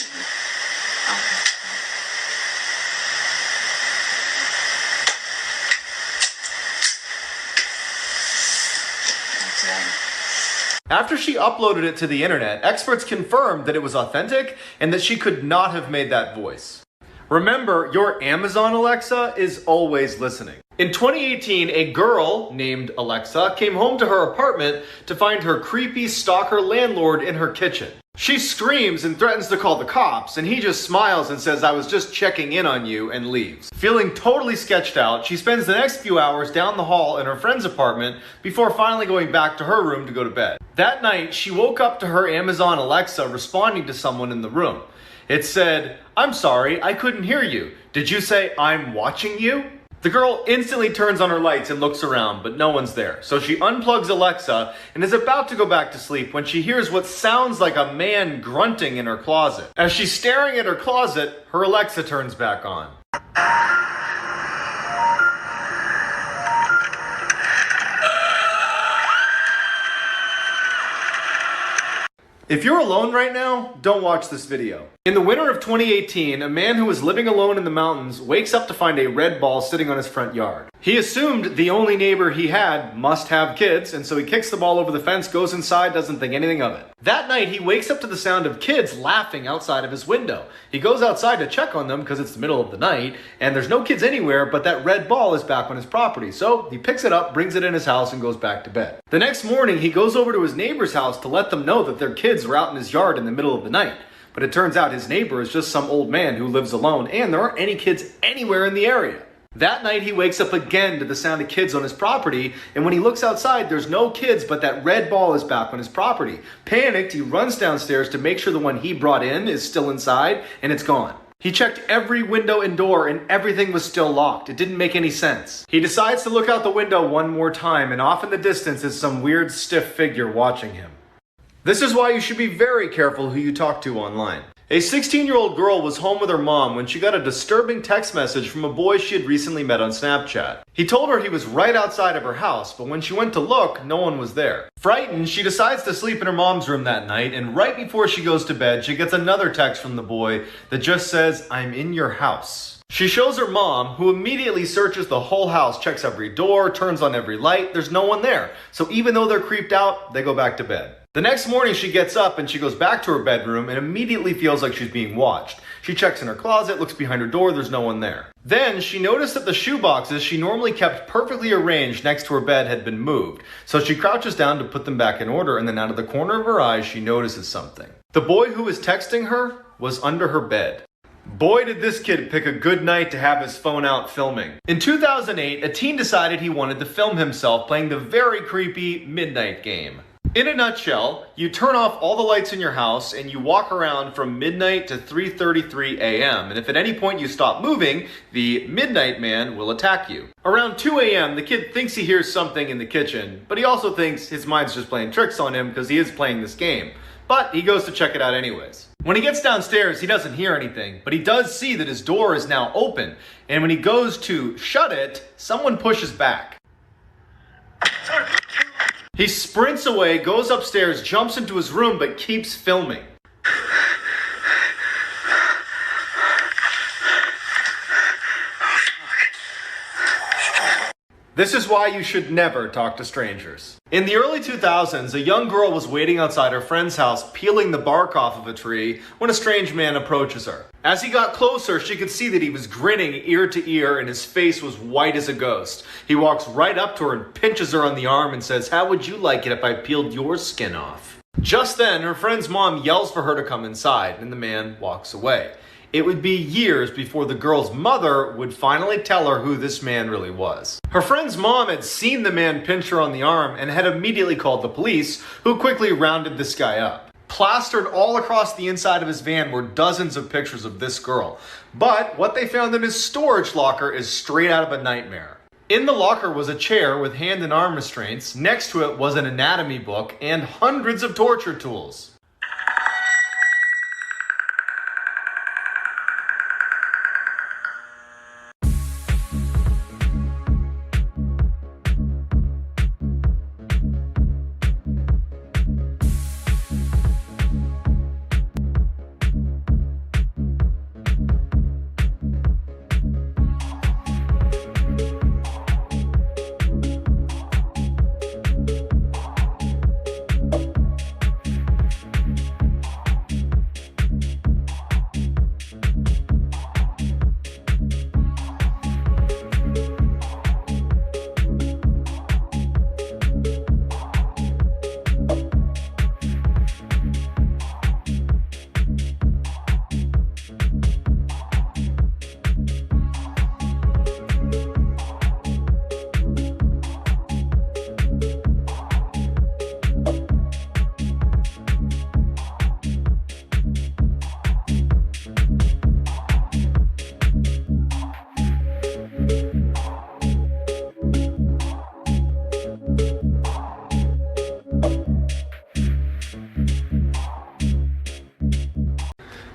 After she uploaded it to the internet, experts confirmed that it was authentic and that she could not have made that voice. Remember, your Amazon Alexa is always listening. In 2018, a girl named Alexa came home to her apartment to find her creepy stalker landlord in her kitchen. She screams and threatens to call the cops, and he just smiles and says, I was just checking in on you, and leaves. Feeling totally sketched out, she spends the next few hours down the hall in her friend's apartment before finally going back to her room to go to bed. That night, she woke up to her Amazon Alexa responding to someone in the room. It said, I'm sorry, I couldn't hear you. Did you say I'm watching you? The girl instantly turns on her lights and looks around, but no one's there. So she unplugs Alexa and is about to go back to sleep when she hears what sounds like a man grunting in her closet. As she's staring at her closet, her Alexa turns back on. If you're alone right now, don't watch this video. In the winter of 2018, a man who was living alone in the mountains wakes up to find a red ball sitting on his front yard. He assumed the only neighbor he had must have kids, and so he kicks the ball over the fence, goes inside, doesn't think anything of it. That night, he wakes up to the sound of kids laughing outside of his window. He goes outside to check on them because it's the middle of the night, and there's no kids anywhere, but that red ball is back on his property. So he picks it up, brings it in his house, and goes back to bed. The next morning, he goes over to his neighbor's house to let them know that their kids were out in his yard in the middle of the night. But it turns out his neighbor is just some old man who lives alone, and there aren't any kids anywhere in the area. That night, he wakes up again to the sound of kids on his property, and when he looks outside, there's no kids, but that red ball is back on his property. Panicked, he runs downstairs to make sure the one he brought in is still inside, and it's gone. He checked every window and door, and everything was still locked. It didn't make any sense. He decides to look out the window one more time, and off in the distance is some weird, stiff figure watching him. This is why you should be very careful who you talk to online. A 16-year-old girl was home with her mom when she got a disturbing text message from a boy she had recently met on Snapchat. He told her he was right outside of her house, but when she went to look, no one was there. Frightened, she decides to sleep in her mom's room that night, and right before she goes to bed, she gets another text from the boy that just says, I'm in your house. She shows her mom, who immediately searches the whole house, checks every door, turns on every light. There's no one there. So even though they're creeped out, they go back to bed. The next morning, she gets up and she goes back to her bedroom and immediately feels like she's being watched. She checks in her closet, looks behind her door, there's no one there. Then she noticed that the shoe boxes she normally kept perfectly arranged next to her bed had been moved. So she crouches down to put them back in order, and then out of the corner of her eye, she notices something. The boy who was texting her was under her bed. Boy, did this kid pick a good night to have his phone out filming. In 2008, a teen decided he wanted to film himself playing the very creepy Midnight Game. In a nutshell, you turn off all the lights in your house and you walk around from midnight to 3:33 a.m. And if at any point you stop moving, the Midnight Man will attack you. Around 2 a.m., the kid thinks he hears something in the kitchen, but he also thinks his mind's just playing tricks on him because he is playing this game. But he goes to check it out anyways. When he gets downstairs, he doesn't hear anything, but he does see that his door is now open. And when he goes to shut it, someone pushes back. He sprints away, goes upstairs, jumps into his room, but keeps filming. This is why you should never talk to strangers. In the early 2000s, a young girl was waiting outside her friend's house peeling the bark off of a tree when a strange man approaches her. As he got closer, she could see that he was grinning ear to ear and his face was white as a ghost. He walks right up to her and pinches her on the arm and says, "How would you like it if I peeled your skin off?" Just then, her friend's mom yells for her to come inside and the man walks away. It would be years before the girl's mother would finally tell her who this man really was. Her friend's mom had seen the man pinch her on the arm and had immediately called the police, who quickly rounded this guy up. Plastered all across the inside of his van were dozens of pictures of this girl. But what they found in his storage locker is straight out of a nightmare. In the locker was a chair with hand and arm restraints. Next to it was an anatomy book and hundreds of torture tools.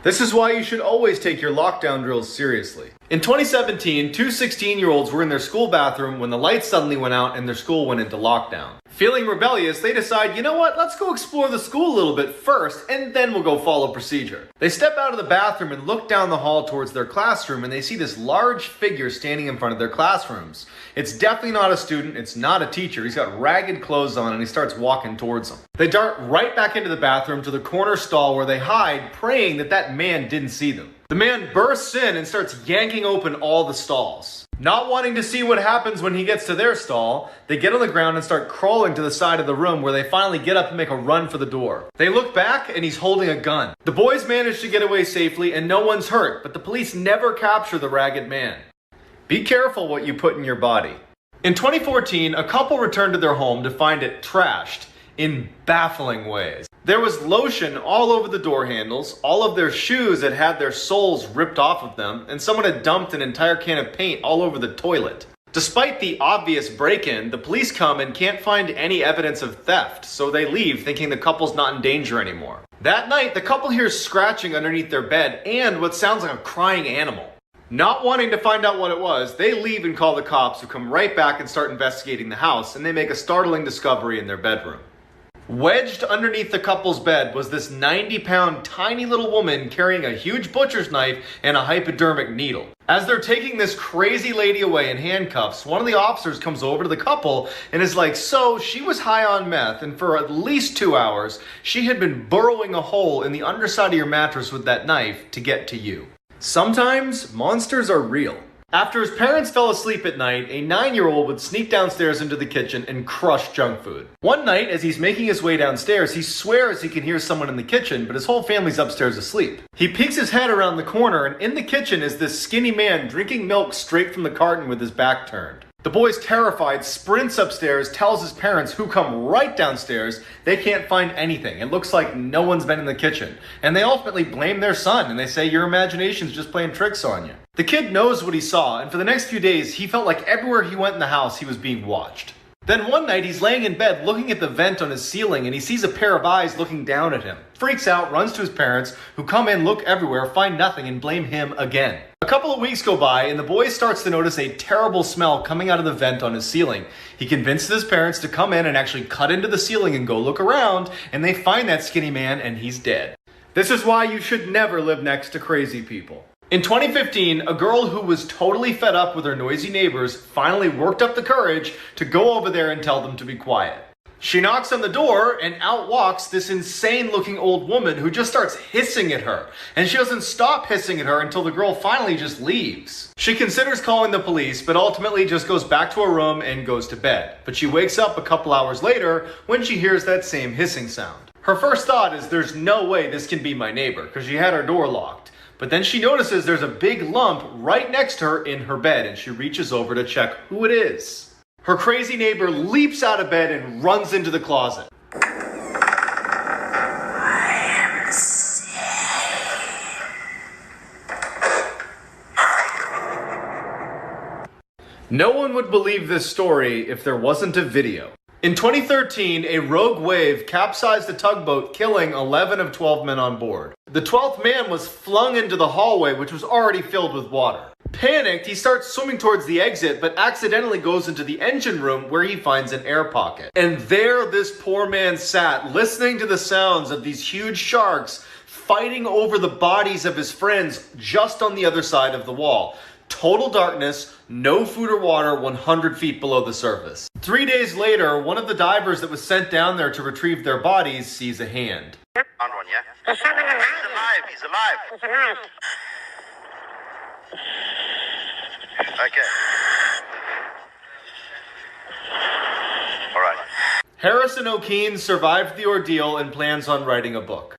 This is why you should always take your lockdown drills seriously. In 2017, two 16-year-olds were in their school bathroom when the lights suddenly went out and their school went into lockdown. Feeling rebellious, they decide, you know what, let's go explore the school a little bit first, and then we'll go follow procedure. They step out of the bathroom and look down the hall towards their classroom, and they see this large figure standing in front of their classrooms. It's definitely not a student, it's not a teacher. He's got ragged clothes on and he starts walking towards them. They dart right back into the bathroom to the corner stall where they hide, praying that that man didn't see them. The man bursts in and starts yanking open all the stalls. Not wanting to see what happens when he gets to their stall, they get on the ground and start crawling to the side of the room where they finally get up and make a run for the door. They look back and he's holding a gun. The boys manage to get away safely and no one's hurt, but the police never capture the ragged man. Be careful what you put in your body. In 2014, a couple returned to their home to find it trashed in baffling ways. There was lotion all over the door handles, all of their shoes had had their soles ripped off of them, and someone had dumped an entire can of paint all over the toilet. Despite the obvious break-in, the police come and can't find any evidence of theft, so they leave thinking the couple's not in danger anymore. That night, the couple hears scratching underneath their bed and what sounds like a crying animal. Not wanting to find out what it was, they leave and call the cops, who come right back and start investigating the house, and they make a startling discovery in their bedroom. Wedged underneath the couple's bed was this 90-pound tiny little woman carrying a huge butcher's knife and a hypodermic needle. As they're taking this crazy lady away in handcuffs, one of the officers comes over to the couple and is like, so she was high on meth and for at least 2 hours, she had been burrowing a hole in the underside of your mattress with that knife to get to you. Sometimes monsters are real. After his parents fell asleep at night, a 9-year-old would sneak downstairs into the kitchen and crush junk food. One night, as he's making his way downstairs, he swears he can hear someone in the kitchen, but his whole family's upstairs asleep. He peeks his head around the corner, and in the kitchen is this skinny man drinking milk straight from the carton with his back turned. The boy's terrified, sprints upstairs, tells his parents, who come right downstairs, they can't find anything. It looks like no one's been in the kitchen. And they ultimately blame their son, and they say, your imagination's just playing tricks on you. The kid knows what he saw, and for the next few days, he felt like everywhere he went in the house, he was being watched. Then one night, he's laying in bed looking at the vent on his ceiling, and he sees a pair of eyes looking down at him. Freaks out, runs to his parents, who come in, look everywhere, find nothing, and blame him again. A couple of weeks go by, and the boy starts to notice a terrible smell coming out of the vent on his ceiling. He convinces his parents to come in and actually cut into the ceiling and go look around, and they find that skinny man, and he's dead. This is why you should never live next to crazy people. In 2015, a girl who was totally fed up with her noisy neighbors finally worked up the courage to go over there and tell them to be quiet. She knocks on the door, and out walks this insane-looking old woman who just starts hissing at her. And she doesn't stop hissing at her until the girl finally just leaves. She considers calling the police, but ultimately just goes back to her room and goes to bed. But she wakes up a couple hours later when she hears that same hissing sound. Her first thought is, there's no way this can be my neighbor, because she had her door locked. But then she notices there's a big lump right next to her in her bed, and she reaches over to check who it is. Her crazy neighbor leaps out of bed and runs into the closet. No one would believe this story if there wasn't a video. In 2013, a rogue wave capsized a tugboat, killing 11 of 12 men on board. The 12th man was flung into the hallway, which was already filled with water. Panicked, he starts swimming towards the exit, but accidentally goes into the engine room where he finds an air pocket. And there this poor man sat, listening to the sounds of these huge sharks fighting over the bodies of his friends just on the other side of the wall. Total darkness, no food or water, 100 feet below the surface. 3 days later, one of the divers that was sent down there to retrieve their bodies sees a hand. On one, yeah? He's alive, he's alive. Okay. All right. Harrison O'Keen survived the ordeal and plans on writing a book.